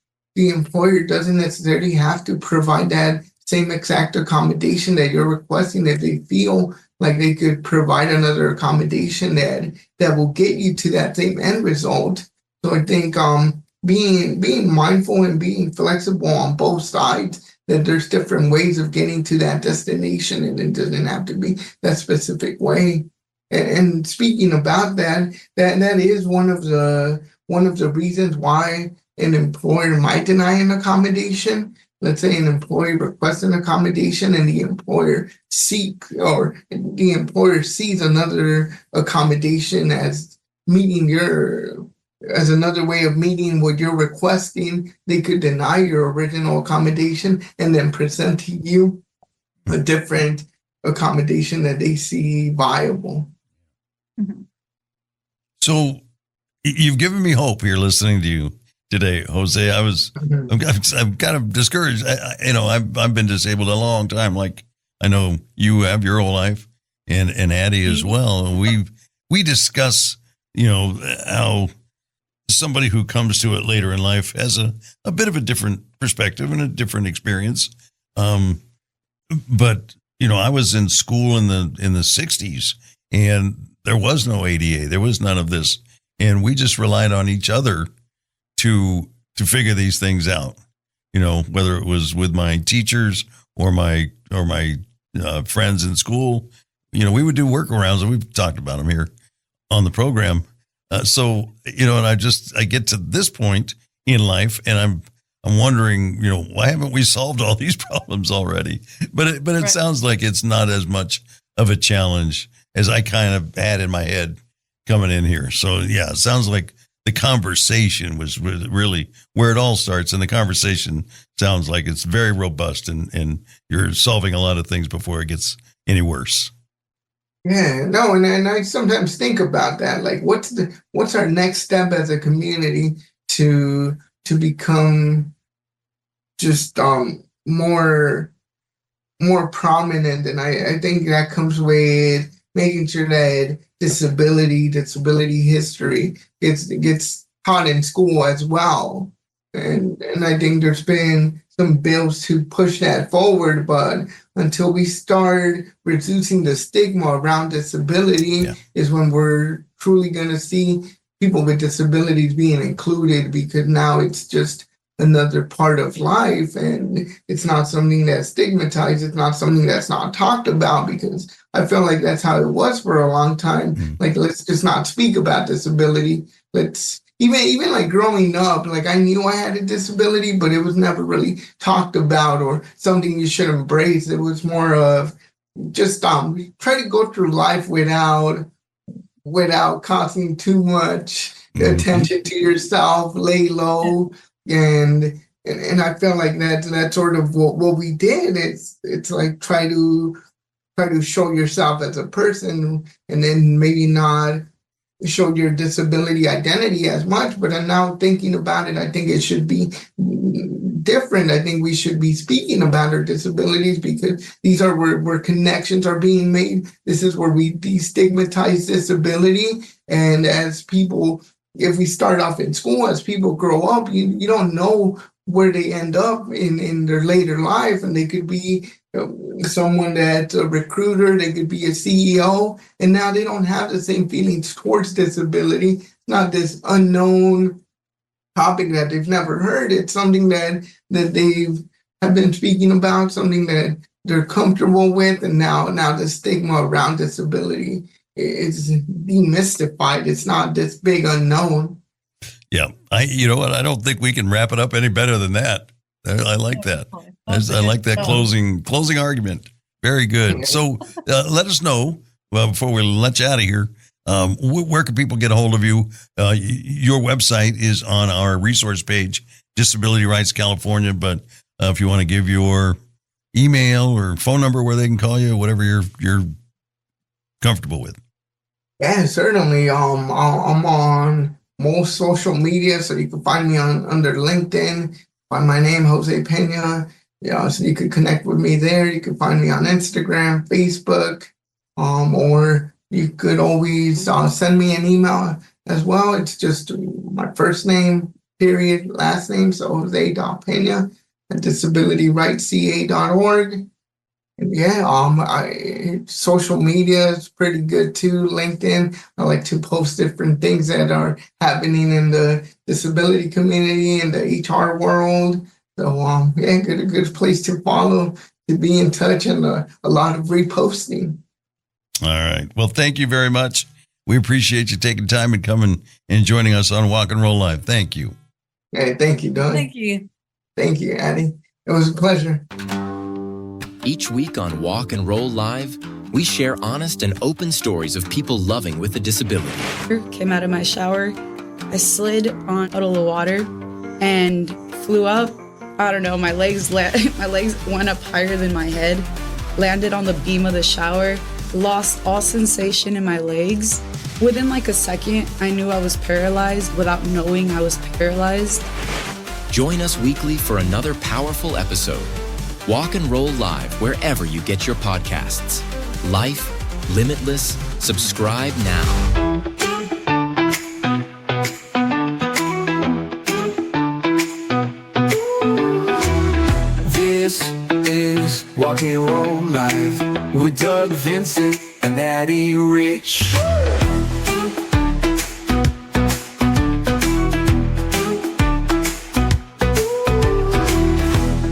Speaker 6: doesn't necessarily have to provide that same exact accommodation that you're requesting. If they feel like they could provide another accommodation that will get you to that same end result. So I think being mindful and being flexible on both sides, that there's different ways of getting to that destination, and it doesn't have to be that specific way. And speaking about that is one of the reasons why an employer might deny an accommodation. Let's say an employee requests an accommodation, and the employer sees another accommodation as another way of meeting what you're requesting. They could deny your original accommodation and then present to you a different accommodation that they see viable.
Speaker 7: Mm-hmm.
Speaker 2: So you've given me hope here listening to you today, Jose. I'm kind of discouraged. I've been disabled a long time. Like I know you have your whole life, and Addie as well. And we discuss, how somebody who comes to it later in life has a bit of a different perspective and a different experience. But I was in school in the 60s, and there was no ADA. There was none of this, and we just relied on each other to figure these things out, whether it was with my teachers or my friends in school. We would do workarounds, and we've talked about them here on the program. And I get to this point in life, and I'm wondering, why haven't we solved all these problems already? But it right. Sounds like it's not as much of a challenge as I kind of had in my head coming in here. So yeah, it sounds like the conversation was really where it all starts. And the conversation sounds like it's very robust, and you're solving a lot of things before it gets any worse.
Speaker 6: Yeah, no, and I sometimes think about that. Like, what's our next step as a community to become just more prominent? And I think that comes with making sure that disability history gets taught in school as well. And I think there's been some bills to push that forward, but until we start reducing the stigma around disability is when we're truly going to see people with disabilities being included, because now it's just another part of life, and it's not something that's stigmatized. It's not something that's not talked about, because I feel like that's how it was for a long time. Mm-hmm. Like, let's just not speak about disability. Let's even like growing up, like I knew I had a disability, but it was never really talked about or something you should embrace. It was more of just try to go through life without causing too much attention to yourself, lay low. And I feel like that's sort of what we did. It's like try to show yourself as a person, and then maybe not show your disability identity as much. But I'm now thinking about it, I think it should be different. I think we should be speaking about our disabilities, because these are where connections are being made. This is where we destigmatize disability. And as people, if we start off in school, as people grow up, you don't know where they end up in their later life. And they could be someone that's a recruiter, they could be a CEO, and now they don't have the same feelings towards disability. It's not this unknown topic that they've never heard. It's something that they have been speaking about, something that they're comfortable with, and now the stigma around disability is demystified. It's not this big unknown.
Speaker 2: Yeah, I don't think we can wrap it up any better than that. I like that. I like that closing argument. Very good. So let us know, before we let you out of here, where can people get a hold of you? Your website is on our resource page, Disability Rights California. But if you want to give your email or phone number where they can call you, whatever you're comfortable with.
Speaker 6: Yeah, certainly. I'm on most social media, so you can find me under LinkedIn. Find my name, Jose Peña. Yeah, so you can connect with me there. You can find me on Instagram, Facebook, or you could always send me an email as well. It's just my first name, period, last name, so Jose.Peña at disabilityrightsca.org. And yeah, social media is pretty good too. LinkedIn, I like to post different things that are happening in the disability community and the HR world. So yeah, good place to follow, to be in touch, and a lot of reposting.
Speaker 2: All right. Well, thank you very much. We appreciate you taking time and coming and joining us on Walk and Roll Live. Thank you.
Speaker 6: Hey, thank you, Doug.
Speaker 7: Thank you.
Speaker 6: Thank you, Addie. It was a pleasure.
Speaker 8: Each week on Walk and Roll Live, we share honest and open stories of people loving with a disability.
Speaker 5: Came out of my shower. I slid on a puddle of water and flew up. I don't know, my legs went up higher than my head, landed on the beam of the shower, lost all sensation in my legs. Within like a second, I knew I was paralyzed without knowing I was paralyzed.
Speaker 8: Join us weekly for another powerful episode. Walk and Roll Live wherever you get your podcasts. Life Limitless. Subscribe now.
Speaker 9: This is Walk and Roll Live with Doug Vincent and Addie Rich.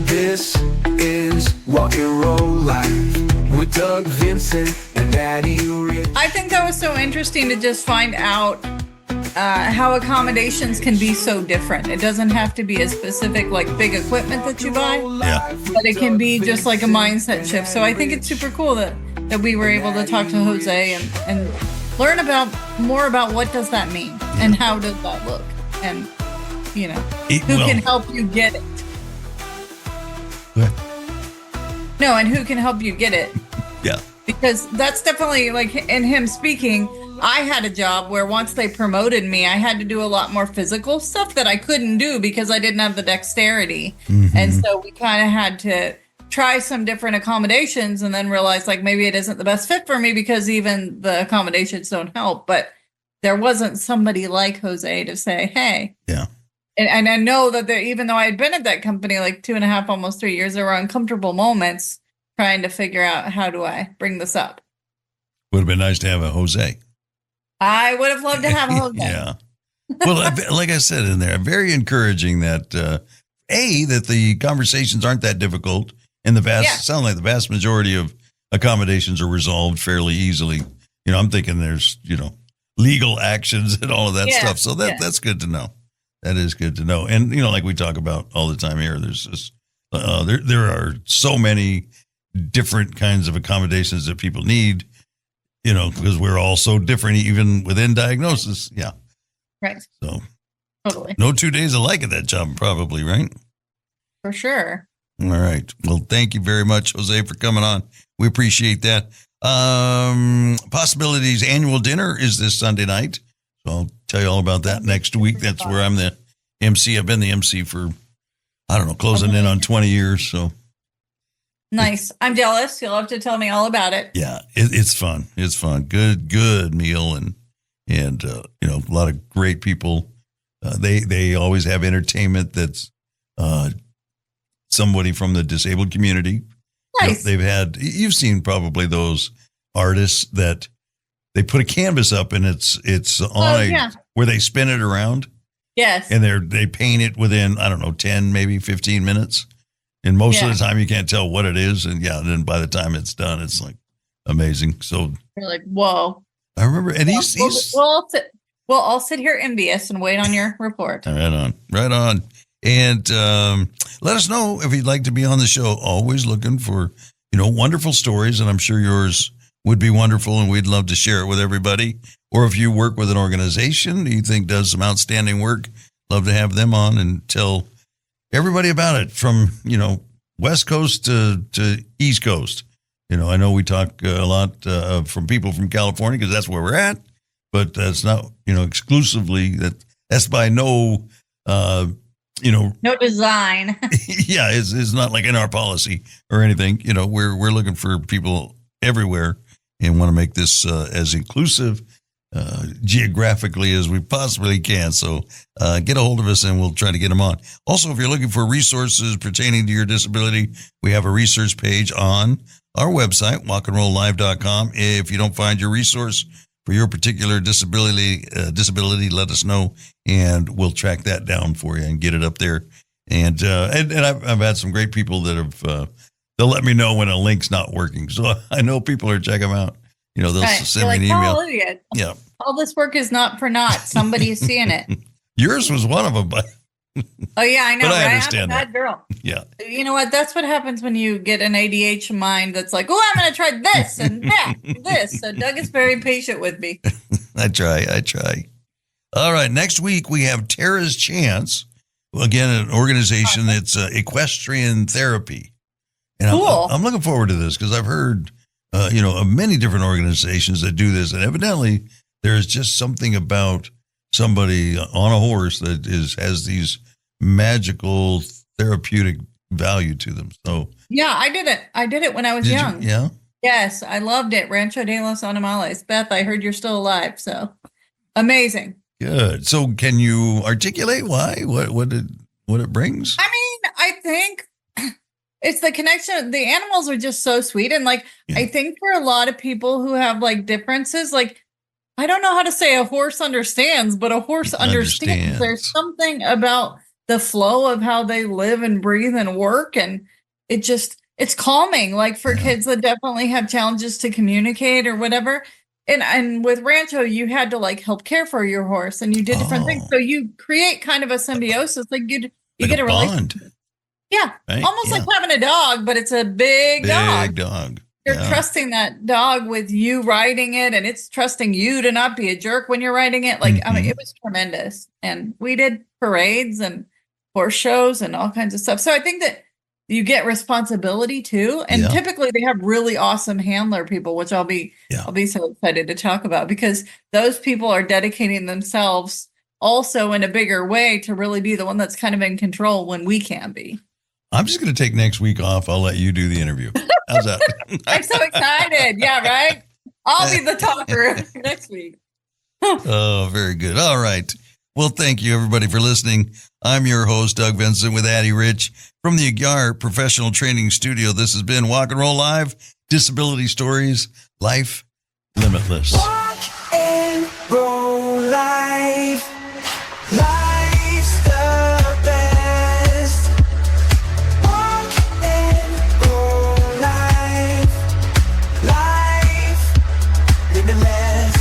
Speaker 9: This is Walk and Roll Live with Doug Vincent and Addie Rich.
Speaker 7: I think that was so interesting to just find out how accommodations can be so different. It doesn't have to be a specific like big equipment that you buy,
Speaker 2: Yeah.
Speaker 7: but it can be just like a mindset shift. So I think it's super cool that we were able to talk to Jose and learn more about what does that mean and how does that look, and who can help you get it. No, and who can help you get it.
Speaker 2: Yeah.
Speaker 7: Because that's definitely, like, in him speaking, I had a job where once they promoted me, I had to do a lot more physical stuff that I couldn't do because I didn't have the dexterity.
Speaker 2: Mm-hmm.
Speaker 7: And so we kind of had to try some different accommodations and then realize, like, maybe it isn't the best fit for me because even the accommodations don't help. But there wasn't somebody like Jose to say, hey.
Speaker 2: Yeah.
Speaker 7: And I know that even though I had been at that company like 2.5, almost 3 years, there were uncomfortable moments trying to figure out, how do I bring this up?
Speaker 2: Would have been nice to have a Jose.
Speaker 7: I would have loved to have a Jose.
Speaker 2: Yeah. Well, like I said in there, very encouraging that, that the conversations aren't that difficult, and sound like the vast majority of accommodations are resolved fairly easily. I'm thinking there's, legal actions and all of that stuff. So that's good to know. That is good to know. And, like we talk about all the time here, there's this, there are so many different kinds of accommodations that people need, because we're all so different, even within diagnosis. Yeah.
Speaker 7: Right.
Speaker 2: So
Speaker 7: totally.
Speaker 2: No 2 days alike at that job, probably, right?
Speaker 7: For sure.
Speaker 2: All right. Well, thank you very much, Jose, for coming on. We appreciate that. Possibilities annual dinner is this Sunday night. So I'll tell you all about that next week. That's where I'm the MC. I've been the MC for, closing in on 20 years. So
Speaker 7: nice. I'm jealous. You'll have to tell me all about it.
Speaker 2: yeah, it's fun. It's fun. Good meal and a lot of great people. They always have entertainment that's somebody from the disabled community.
Speaker 7: Nice.
Speaker 2: You've seen probably those artists that they put a canvas up and it's on where they spin it around.
Speaker 7: Yes.
Speaker 2: And they paint it within, 10, maybe 15 minutes. And most of the time you can't tell what it is. And then by the time it's done, it's like amazing. So
Speaker 7: you're like, whoa.
Speaker 2: I remember, and
Speaker 7: we'll all sit here envious and wait on your report.
Speaker 2: Right on. And let us know if you'd like to be on the show. Always looking for, wonderful stories. And I'm sure yours would be wonderful, and we'd love to share it with everybody. Or if you work with an organization that you think does some outstanding work, love to have them on and tell everybody about it, from, West Coast to East Coast. You know, I know we talk a lot from people from California because that's where we're at, but that's not, you know, exclusively that's by no, you know,
Speaker 3: no design.
Speaker 2: yeah, it's not like in our policy or anything. You know, we're looking for people everywhere and want to make this as inclusive geographically as we possibly can. So get a hold of us and we'll try to get them on. Also, if you're looking for resources pertaining to your disability, we have a resource page on our website, walkandrolllive.com. If you don't find your resource for your particular disability, let us know and we'll track that down for you and get it up there. And I've had some great people that have they'll let me know when a link's not working. So I know people are checking them out. You know, they'll send me an email.
Speaker 3: Idiot.
Speaker 2: Yeah.
Speaker 3: All this work is not for naught. Somebody is seeing it.
Speaker 2: Yours was one of them, but
Speaker 3: oh yeah, I know.
Speaker 2: But I
Speaker 3: right?
Speaker 2: understand
Speaker 3: I'm a bad girl.
Speaker 2: yeah.
Speaker 3: You know what? That's what happens when you get an ADHD mind that's like, oh, I'm going to try this and that, and this. So Doug is very patient with me.
Speaker 2: I try. All right. Next week, we have Tara's Chance. Again, an organization that's equestrian therapy. And
Speaker 3: cool.
Speaker 2: I'm looking forward to this because I've heard, you know, of many different organizations that do this. And evidently, there's just something about somebody on a horse that has these magical therapeutic value to them. So
Speaker 3: yeah, I did it when I was young.
Speaker 2: Yeah.
Speaker 3: Yes, I loved it. Rancho de los Animales. Beth, I heard you're still alive. So amazing.
Speaker 2: Good. So can you articulate why? What it brings?
Speaker 3: I mean, I think it's the connection. The animals are just so sweet. And like,
Speaker 2: Yeah.
Speaker 3: I think for a lot of people who have like differences, like, I don't know how to say a horse understands, but a horse understands. There's something about the flow of how they live and breathe and work. And it's calming. Like for kids that definitely have challenges to communicate or whatever. And with Rancho, you had to like help care for your horse and you did different things. So you create kind of a symbiosis. Like you
Speaker 2: like
Speaker 3: get a
Speaker 2: bond.
Speaker 3: relationship. Yeah.
Speaker 2: Right?
Speaker 3: Almost
Speaker 2: Yeah.
Speaker 3: like having a dog, but it's a big dog. You're
Speaker 2: Yeah.
Speaker 3: trusting that dog with you riding it and it's trusting you to not be a jerk when you're riding it. Like, I mean, it was tremendous. And we did parades and horse shows and all kinds of stuff. So I think that you get responsibility too. And
Speaker 2: Yeah.
Speaker 3: typically they have really awesome handler people, which I'll be so excited to talk about because those people are dedicating themselves also in a bigger way to really be the one that's kind of in control when we can be.
Speaker 2: I'm just going to take next week off. I'll let you do the interview. How's that?
Speaker 3: I'm so excited. Yeah, right? I'll be the talker next week.
Speaker 2: Oh, very good. All right. Well, thank you, everybody, for listening. I'm your host, Doug Vincent, with Addie Rich from the Aguiar Professional Training Studio. This has been Walk and Roll Live, Disability Stories, Life Limitless.
Speaker 9: Walk and roll life. Life's the best. Walk and roll life. Life limitless.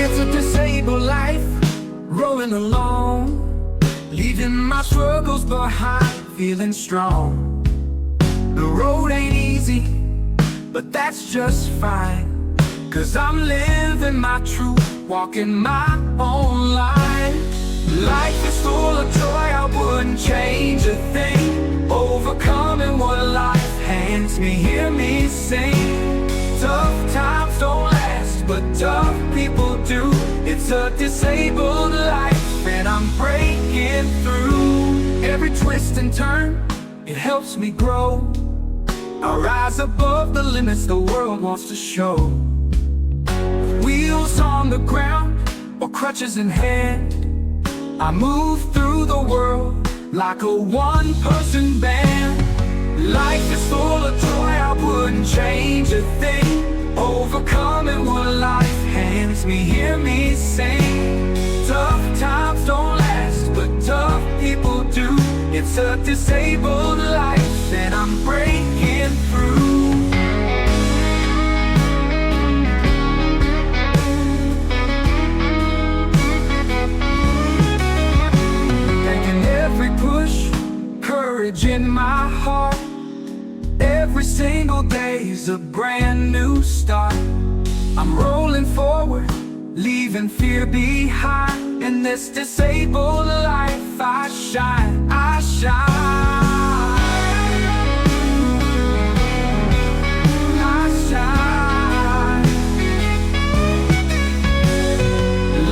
Speaker 9: It's a disabled life, rolling alone, leaving my struggles behind, feeling strong. The road ain't easy, but that's just fine, 'cause I'm living my truth, walking my own line. Life is full of joy, I wouldn't change a thing. Overcoming what life hands me, hear me sing. Tough times don't last, but tough people do. It's a disabled life, and I'm breaking through. Every twist and turn, it helps me grow. I rise above the limits the world wants to show. Wheels on the ground, or crutches in hand, I move through the world like a one-person band. Life is full of joy, I wouldn't change a thing. Overcoming what life hands me, hear me sing. Tough times don't last, but tough people do. It's a disabled life, and I'm breaking through. Taking every push, courage in my heart. Every Every single day's a brand new start. I'm rolling forward, leaving fear behind. In this disabled life, I shine, I shine, I shine.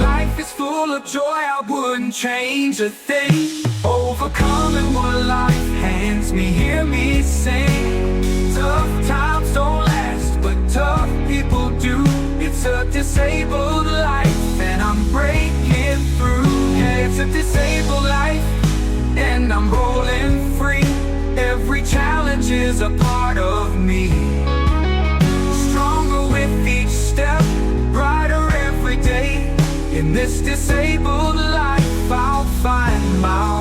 Speaker 9: Life is full of joy, I wouldn't change a thing. Overcoming what life hands me, hear me sing. Tough times don't last, but tough people do. It's a disabled life, and I'm breaking through. Yeah, it's a disabled life, and I'm rolling free. Every challenge is a part of me. Stronger with each step, brighter every day. In this disabled life, I'll find my